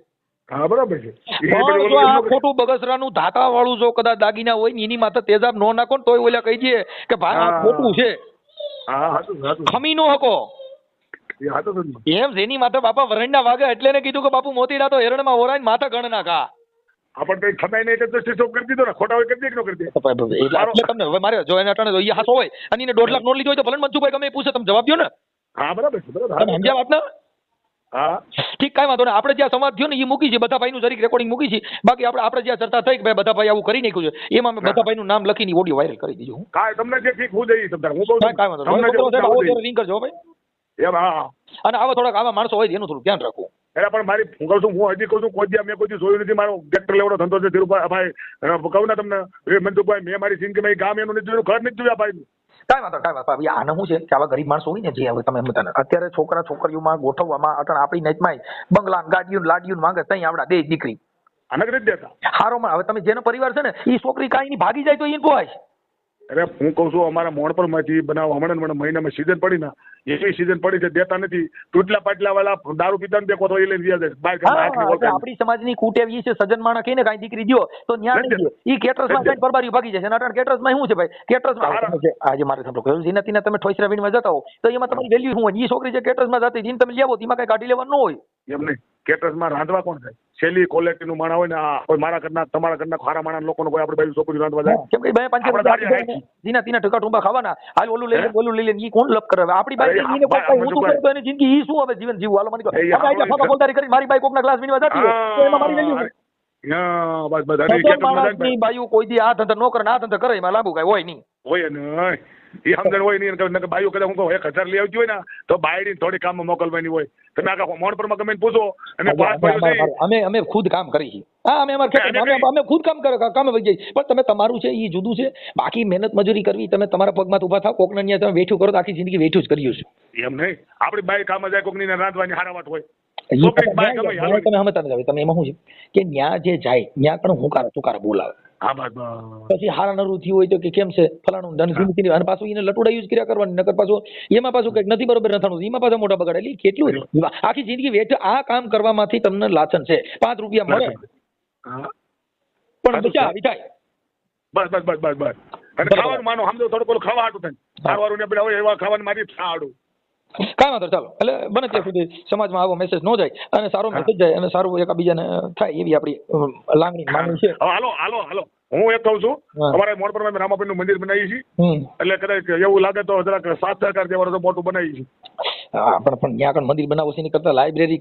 હા બરાબર છે. આ ખોટું બગસરાનું ધાતા વાળું જો કદાચ દાગીના હોય ને એની માથે તેજાબ નો નાખો ને તોય ઓલા કહી દે કે ભાઈ આ ખોટું છે. ખમી નો હકો એમ જેની માથે બાપા વરણના વાગે એટલે ને કીધું કે બાપુ મોતીડા તો હેરણમાં ઓરાય માથા ગણ નાખા. આપણે કઈ ખમાઈ નહીં એટલે સ્વિચ ઓફ કરી દીધો ને, ખોટા હોય કરી દે કે ન કરી દે. એટલે તમને હવે મારે જો એને અટાણે જોઈએ હાસો હોય અને એને 2 લાખ નોટ લીધો હોય તો ભલે મનસુખભાઈ ગમે પૂછે તમે જવાબ દો ને. હા બરાબર છે બરાબર. તમે સમજ્યા વાત ને? હા ઠીક, કાંઈ વાંધો નહીં. આપણે જ્યાં સંવાદ થયો ને એ મૂકી છે, બધા ભાઈનું જરીક રેકોર્ડિંગ મૂકી છે. બાકી આપણે જ્યાં ચર્ચા થઈ કે ભાઈ બધા ભાઈ આવું કરી નાખ્યું છે, એમાં મેં બધા ભાઈનું નામ લખીને ઓડિયો વાયરલ કરી દીધું. કાંઈ તમને જે ઠીક હું જઈ સમજાર હું કહું છું કાંઈ વાંધો તમને જે નહીં. આવો સમજાવું ત્યારે રિંગ કરજો હો ભાઈ. એમ હા અને આવા થોડાક આવા માણસો હોય એનું થોડું ધ્યાન રાખવું. એટલે પણ મારી હું કહું છું હું હજી કહું છું કોઈ દી મેં કોઈ દી જોયું નથી. મારો ટ્રેક્ટર લેવડો ધંધો છે ધીરુભાઈ કહું ને તમને મનસુખભાઈ મેં મારી જિંદગીમાં ગામ એનું નથી જોયું, ઘર નથી જોયા ભાઈ. કાંઈ વાંધો. આને શું છે કે આવા ગરીબ માણસો હોય ને જે હવે તમે સમજતા નથી. અત્યારે છોકરા છોકરીઓમાં ગોઠવવામાં અટણ આપણી નેટમાં બંગલા ગાડીઓ લાડીઓ માંગે તઈ આવડા દે દીકરી આને કરી દેતા હારોમાં. હવે તમે જેનો પરિવાર છે ને એ છોકરી કાંઈ ની ભાગી જાય તો એને પોહાય. અરે હું કહું છું અમારા મોણપર માંથી બનાવ હમણાં મહિનામાં સીઝન પડી ને એવી સીઝન પડી છે દેતા નથી. તૂટલા પાટલા વાળા દારૂ પીતા દેખો તો એ લઈને ગયા જાય બાઈક આપણી સમાજની કુટેવ છે સજન માણસ કહીને કાંઈ દીકરી દ્યો તો ન્યા નહીં દે. ઈ કેટરસમાં જઈને પરબારી ભાગી જાય છે. અટણ કેટરસમાં શું છે ભાઈ, કેટરસમાં આજે મારે સાંભળો કહ્યું ઝીનતીને તમે ઠોસરા વીણમાં જતા હો તો એમાં તમારી વેલ્યુ શું હોય? એ છોકરી જે કેટરસમાં જતી એને તમે લેવો એમાં કઈ કાઢી લેવાનું ન હોય. એમ નહીં કેટરસમાં રાંધવા કોણ થાય? છેલ્લી ક્વોલિટીનું માણા હોય ને આ કોઈ મારા ઘરના તમારા ઘરના ખારા માણા લોકોનો કોઈ આપણે બાજુ છોકરી રાંધવા જાય કેમ કે ભાઈ પાંચ જીના તીના ટકા ટુંબા ખાવાના હાલ ઓલું લઈ લે ઈ કોણ લપ કરે? આપણી બાઈ એને કોઈ ઊંધું કરે તો એની જિંદગી ઈ શું હવે જીવન જીવવું? હાલો મને કહો હવે આટલા ફાફા બોલદારી કરી મારી બાઈ કોકના ક્લાસ વીણવા જતી હોય તો એમાં મારી વેલ્યુ બસ બસ માણસની બાઈઓ કોઈ દી આ ધંધા નો કરે ને આ ધંધા કરે એમાં લાંબુ કાંઈ હોય નહીં. હોય ને એ સમજણ હોય નહીં. બાઈઓ કદાચ હું કહું 1000 લઈ આવતી હોય ને તો બાયડી થોડી કામમાં મોકલવાની હોય. તમે આખા મોણપરમાં ગમે પૂછો અને પાંચ ભાઈઓ અમે ખુદ કામ કરી છીએ. હા અમે અમે ખુદ કામ વહી જઈએ. પણ તમે તમારું છે એ જુદું છે. બાકી મહેનત મજૂરી કરવી, તમે તમારા પગમાં ઉભા થાવ, કોકના ન્યા તમે વેઠું કરો તો આખી જિંદગી વેઠું જ કર્યું છે. એમ નહીં આપડી બાઈ કામ જાય કોકની રાંધવાની હારા વાત હોય. તમે સમજતા નથી. તમે એમાં શું છે કે ન્યા જે જાય ન્યા પણ હુંકારા બોલાવે. પછી હારા નરું થયું હોય તો કે કેમ છે ફલાણું ધન અને પાછું એને લટુડા યુઝ કર્યા કરવાની નકર પાછું એમાં પાછું કઈક નથી બરોબર નથાણું એમાં પાછા મોટા બગાડે. એટલે કેટલું આખી જિંદગી વેઠ આ કામ કરવામાંથી તમને લાછન છે. 5 રૂપિયા મળે પણ બચા વિચાય બસ બસ બસ બસ બસ અને ખાવાનું માનો સમજો થોડું પેલું ખાવા હાટું થાય સારવારું ને બધા હોય એવા ખાવાનું મારી આડું કાંઈ વાંધો. ચાલો એટલે બને ત્યાં સુધી સમાજમાં આવો મેસેજ ન જાય અને સારો મેસેજ જાય અને સારું એકબીજાને થાય એવી આપણી લાગણી માંગણી છે. હાલો હાલો હાલો હું એક કહું છું અમારે મોણપરમાં રામાપીર નું મંદિર બનાવી છે એટલે કદાચ એવું લાગે તો જરાક 7 સરકાર જેવા તો મોટું બનાવી છે. હા પણ ત્યાં આગળ મંદિર બનાવો છે એની કરતા લાઇબ્રેરી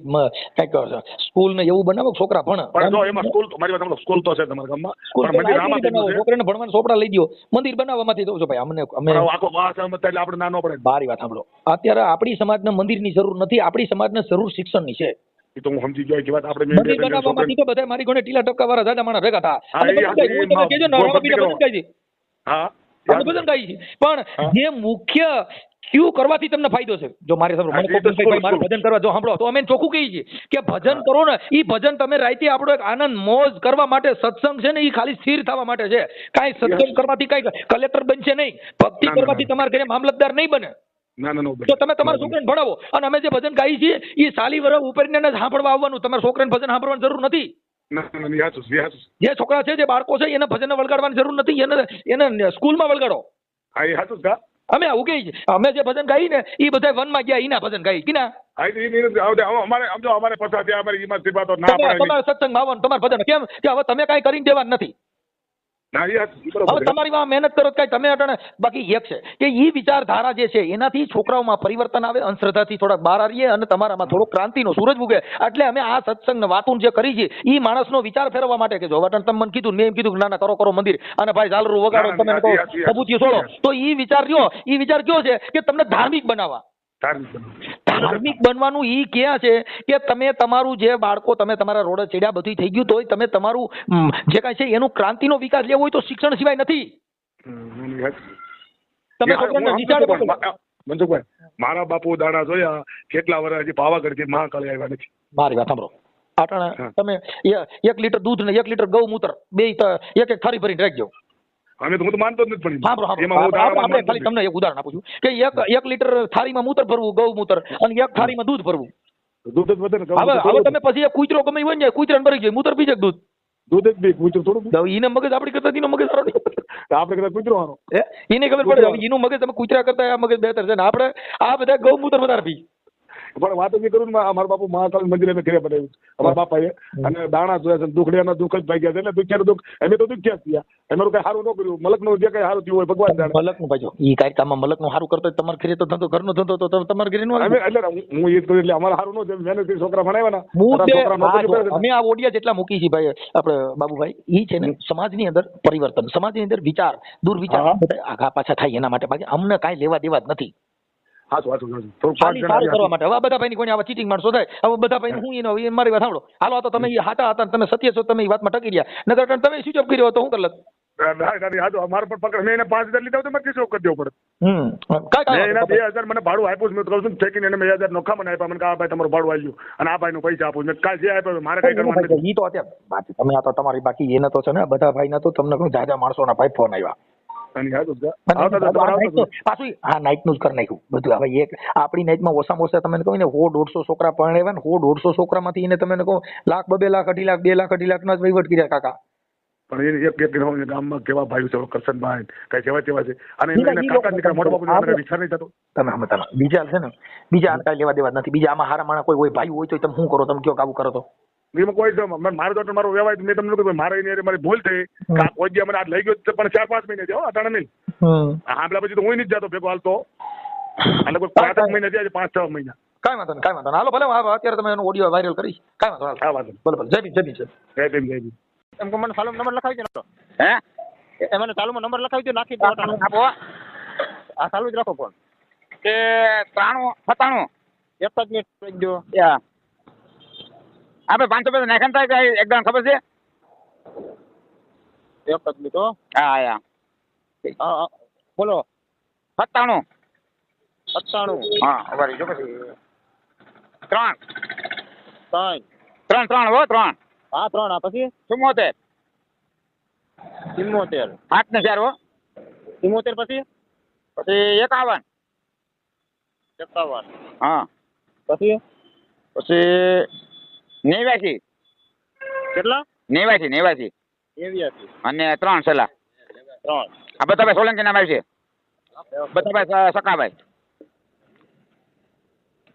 કઈક સ્કૂલ ને એવું બનાવો છોકરા ભણે. પણ જો એમાં સ્કૂલ મારી વાત સાંભળો સ્કૂલ તો છે તમારા ગામમાં પણ મંદિર રામાપીર નું છે. છોકરાને ભણવાના ચોપડા લઈ દો મંદિર બનાવવામાંથી તો ભાઈ અમે આખો વાસ એટલે આપણે ના ન પડે. મારી વાત સાંભળો અત્યારે આપણી સમાજને મંદિરની જરૂર નથી. આપણી સમાજને જરૂર શિક્ષણની છે. એ તો હું સમજી ગયો કે વાત આપણે મંદિર બનાવવામાંથી તો બધા મારી ઘણે ટીલા ટપકા વાળા દાદા માણસ ભેગા હતા. પણ જે મુખ્ય ક્યુ કરવાથી તમને ફાયદો છે. જો મારે મારે ભજન કરવા જો સાંભળો તો અમે ચોખ્ખું કહીએ છીએ કે ભજન કરો ને એ ભજન તમે રાતે આપણો એક આનંદ મોજ કરવા માટે સત્સંગ છે ને એ ખાલી સ્થિર થવા માટે છે. કાંઈ સત્સંગ કરવાથી કાંઈ કલેક્ટર બનશે નહીં. ભક્તિ કરવાથી તમારા ઘરે મામલતદાર નહીં બને. તો તમે તમારા છોકરાને ભણાવો. અને અમે જે ભજન ગાઈએ છીએ એ સાલી વર્ષ ઉપરને સાંભળવા આવવાનું. તમારા છોકરાને ભજન સાંભળવાની જરૂર નથી. જે છોકરા છે જે બાળકો છે એને ભજન વળગાડવાની જરૂર નથી. એને સ્કૂલમાં વળગાડો. અમે આવું કહીએ છીએ. અમે જે ભજન ગાઈ ને એ બધા વનમાં ગયા એના ભજન ગાઈ કિના તમારા સત્સંગમાં આવવાનું તમારે ભજન કેમ કે હવે તમે કાંઈ કરીને દેવાનું નથી. હવે તમારી માં મહેનત કરો કઈ તમે અટાણે બાકી એક છે કે ઈ વિચારધારા જે છે એનાથી છોકરાઓમાં પરિવર્તન આવે, અંધશ્રદ્ધાથી થોડાક બહાર આવીએ અને તમારામાં થોડોક ક્રાંતિનો સૂરજ ઉગે. એટલે અમે આ સત્સંગ વાતું જે કરી છે ઈ માણસનો વિચાર ફેરવવા માટે કે જો અટાણે તમે મને કીધું મેં એમ કીધું ના કરો કરો મંદિર અને ભાઈ ઝાલરું વગાડો તમે કહો કબૂતરી છોડો તો ઈ વિચાર રહ્યો. ઈ વિચાર કયો છે કે તમને ધાર્મિક બનાવવા. ધાર્મિક બનવાનું ઈ ક્યાં છે કે તમે તમારું જે બાળકો તમે તમારા રોડે ચડ્યા બધું થઈ ગયું તોય તમે તમારું જે કાંઈ છે એનું ક્રાંતિનો વિકાસ લેવો હોય તો શિક્ષણ સિવાય નથી. તમે મનસુખભાઈ મારા બાપુ દાડા જોયા કેટલા વર્ષ હજી પાવાગઢ થી મહાકાળી આવ્યા નથી. મારી વાત સાંભળો આટાણે તમે 1 લીટર દૂધ ને 1 લીટર ગૌમૂત્ર બે એક થાળી ભરીને રાખજો. અમે તો હું તો માનતો જ નથી. આપણે ખાલી તમને એક ઉદાહરણ આપું છું કે 1 લીટર થાળીમાં મૂત્ર ભરવું ગૌમૂત્ર અને 1 થાળીમાં દૂધ ભરવું. દૂધ જ વધે ને. હવે તમે પછી એક કૂતરો ગમે હોય ને કૂતરાને ભરી જાય મૂત્ર પી જાય દૂધ. દૂધ જ બી કૂતરો થોડું એને મગજ આપણી કરતા એનો મગજ સારો આપણે કરતા કૂતરો સારો એને ખબર પડે એનું મગજ તમે કૂતરા કરતા આ મગજ બેહતર છે ને આપણે આ બધા ગૌમૂત્ર વધારે પી. પણ વાત બી કરું ને અમારા બાપુ મહાકાલ મંદિર અમે ઘરે બનાવ્યું અમારા બાપાએ અને દાણા જોયા છે દુખડિયાના દુઃખ જ ભાગ્યા છે એટલે દુખ્યા દુઃખ અમે તો દુખ્યા જ થયા અમારું કઈ સારું ન કર્યું મલકનું જે કઈ સારું થયું હોય ભગવાન જાણે મલકનું ભાઈ ઈ કાંઈ કામમાં મલકનું સારું કરતો તમારે ઘરે તો ધંધો ઘરનો ધંધો તો તમારે ઘરે નો અમે એટલે હું એ જ કહ્યું એટલે અમારે સારું ન મહેનત કરી છોકરા ભણાવ્યા ને અમે આ ઓડિયા જેટલા મૂકી છે ભાઈ આપણે બાબુભાઈ ઈ છે ને સમાજની અંદર પરિવર્તન સમાજની અંદર વિચાર દુર્વિચાર બધા આગા પાછા થાય એના માટે બાકી અમને કાંઈ લેવા દેવા જ નથી. સારું કરવા માટે હવે બધા ભાઈ કોઈ આવા ચીટિંગ માણસો થાય હવે બધા ભાઈ હું એનો મારી વાત સાંભળો હાલો તો તમે એ હાટા હતા તમે સત્ય છો તમે એ વાતમાં ટકી રહ્યા નકર તમે સ્વિચ ઓફ કર્યો તો હું કરલત મારે પણ પકડ મેં એને 5,000 લીધા તો મારે કરી દેવો પડે. કાંઈ એના 2,000 મને ભાડું આપ્યું મેં કહું છું ઠેકીને એને 2,000 નોખા મને આપ્યા મને ભાઈ તમારું ભાડું આવ્યું અને આ ભાઈ નું પૈસા આપું મેં કાલ જે આપ્યો મારે કઈ કરવાનું નથી. ઈ તો અત્યારે બાકી તમે આ તો તમારી બાકી એને તો છે ને બધા ભાઈ ના તો તમને કોઈ જાજા માણસોના ભાઈ ફોન આવ્યા પાછું હા નાઈટ નું જ કરી નાખ્યું બધું. હવે એક આપણી નાઈટમાં ઓછામાં ઓછા તમે કહો ને 100-150 છોકરા પરણ્યા ને 100-150 છોકરામાંથી એને તમે કહો લાખ 2 લાખ 2.5 લાખ 2 લાખ 2.5 લાખ ના જ વહીવટ કર્યા કાકા. પણ એને એક ગામમાં કેવા ભાઈ છે કરશનભાઈ કઈ કેવા કેવા છે અને એને કાકા દીકરા મોટા બાપુ વિચાર નહીં થતો. તમે સમજતા બીજા છે ને બીજા કાંઈ લેવા દેવા નથી. બીજા આમાં હારા માણા કોઈ હોય ભાઈ હોય તો તમે શું કરો તમે કયો કાબુ કરો તો એમાં કોઈ મારો તો મારો વ્યવહાર મેં તમને કહ્યું મારે મારી ભૂલ થઈ કોઈ દી મને આ લઈ ગયો પણ 4-5 મહિને થયા અટાણે નહીં આટલા પછી તો હું નહીં જતો ભેગો હાલતો એટલે કોઈ 5 મહિના થયા 5-6 મહિના. કાંઈ વાંધો નહીં હાલો ભલે અત્યારે તમે એનો ઓડિયો વાયરલ કરીશ કાંઈ વાંધો હા વાંધો ભલે જય ભીમ જય ભીમ. એમ કે મને સાલુમ નંબર લખાવી દો હે એ મને સાલુમાં નંબર લખાવી દો નાખી દો આપો આ ચાલુ જ રાખો ફોન કે 93 એક જ મિનિટ કરી દો આપણે 500 રૂપિયા નાખન થાય એકદમ ખબર છે એક જ મિનિટ હો હા બોલો 97 97 હા ઉભા રહીજો પછી 3 હો 3 હા 3 આ પછી 74 8 ને 4 હો 74 પછી 51 હા પછી 89 કેટલા 89 અને 3 સલાહ 3 આ બધા સોલંકી નામ આવશે બધા ભાઈ સકાભાઈ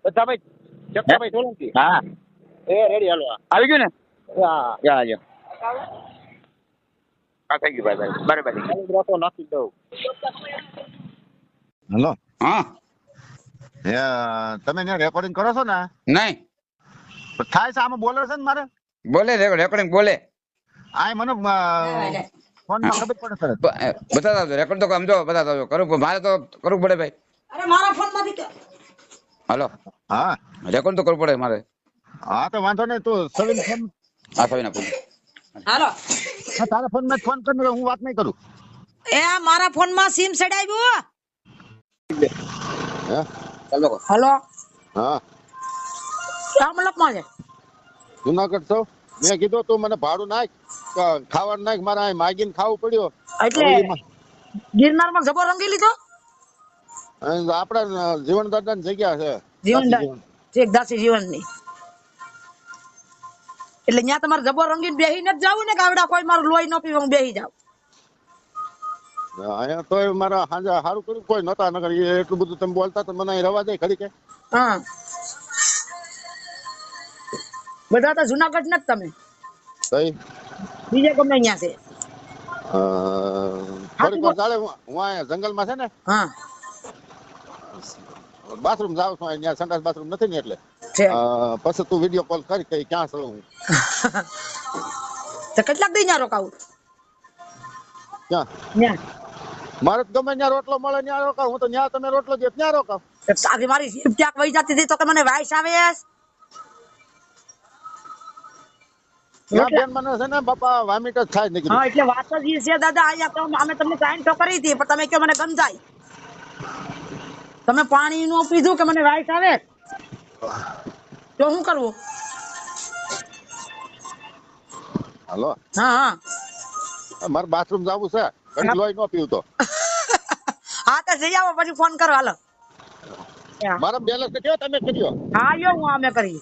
બધા ભાઈ જગતાભાઈ સોલંકી હા એ રેડી હાલો આવી ગયું ને હા યા આ થઈ ગયું ભાઈ બરાબર રાખો નાખી દઉં. હેલો હા તમે ત્યાં રેકોર્ડિંગ કરો છો ને નહીં થાય છે આમાં બોલે છે ને મારે બોલે રેકોર્ડિંગ બોલે આ મને ફોન માં ખબર પડે સર બતાતા આવજો રેકોર્ડ તો સમજો બતાતા આવજો કરું મારે તો કરવું પડે ભાઈ. અરે મારા ફોન માંથી હાલો હા રેકોર્ડ તો કરવું પડે મારે. હા તો વાંધો નહીં તું સવિન ફોન હા સવિના ફોન હાલો હા તારા ફોન માં ફોન કરીને હું વાત નહીં કરું એ મારા ફોન માં સિમ સડાવ્યું હે ચાલો હાલો હા ક્યાં મલકમાં છે જુનાગઢ છો મેં કીધું તું મને ભાડું નાખ ખાવાનું નાખ મારે અહીં માગીને ખાવું પડ્યું એટલે ગિરનાર માં જબો રંગી લીધો આપડા જીવન દાદા ની જગ્યા છે જીવનદાન એક દાસી જીવન ની એટલે ત્યાં તમારે જબો રંગીને બેહી ન જાવું ને કે આવડા કોઈ મારું લોહી ન પીવા હું બેહી જાવ અહીંયા તો મારા હાજે સારું કર્યું કોઈ નતા નગર એટલું બધું તમે બોલતા તો મને અહીં રવા દે ખરી કે હા બધા તો જુનાગઢ ને જ તમે કઈ બીજે ગમે અહીંયા છે થોડીક વાર ચાલે હું અહીંયા જંગલમાં છે ને હા બાથરૂમ જાઉં છું અહીંયા સંડાસ બાથરૂમ નથી ને એટલે છે પછી તું વિડીયો કોલ કરી કે ક્યાં છું હું તો કેટલાક દી ત્યાં રોકાવું ક્યાં ત્યાં મારે તો ગમે ત્યાં રોટલો મળે ત્યાં રોકાવ હું તો ત્યાં તમે રોટલો દે ત્યાં રોકાવ આખી મારી જીભ ક્યાંક વહી જતી હતી તો કે મને વાઈસ આવે બેન મને છે ને બાપા વામિટ જ થાય નીકળી હા એટલે વાત જ છે દાદા અહીંયા તો અમે તમને સાઈન તો કરી હતી પણ તમે કહો મને ગંજાય તમે પાણી નું પીધું કે મને વાઈસ આવે તો શું કરવું હાલો હા હા મારે બાથરૂમ જવું છે ઘડી લોહી ન પીવું તો હા તો જઈ આવો પછી ફોન કરો હાલો મારા બેલેન્સ કેવો તમે કર્યો હા યો હું અમે કરી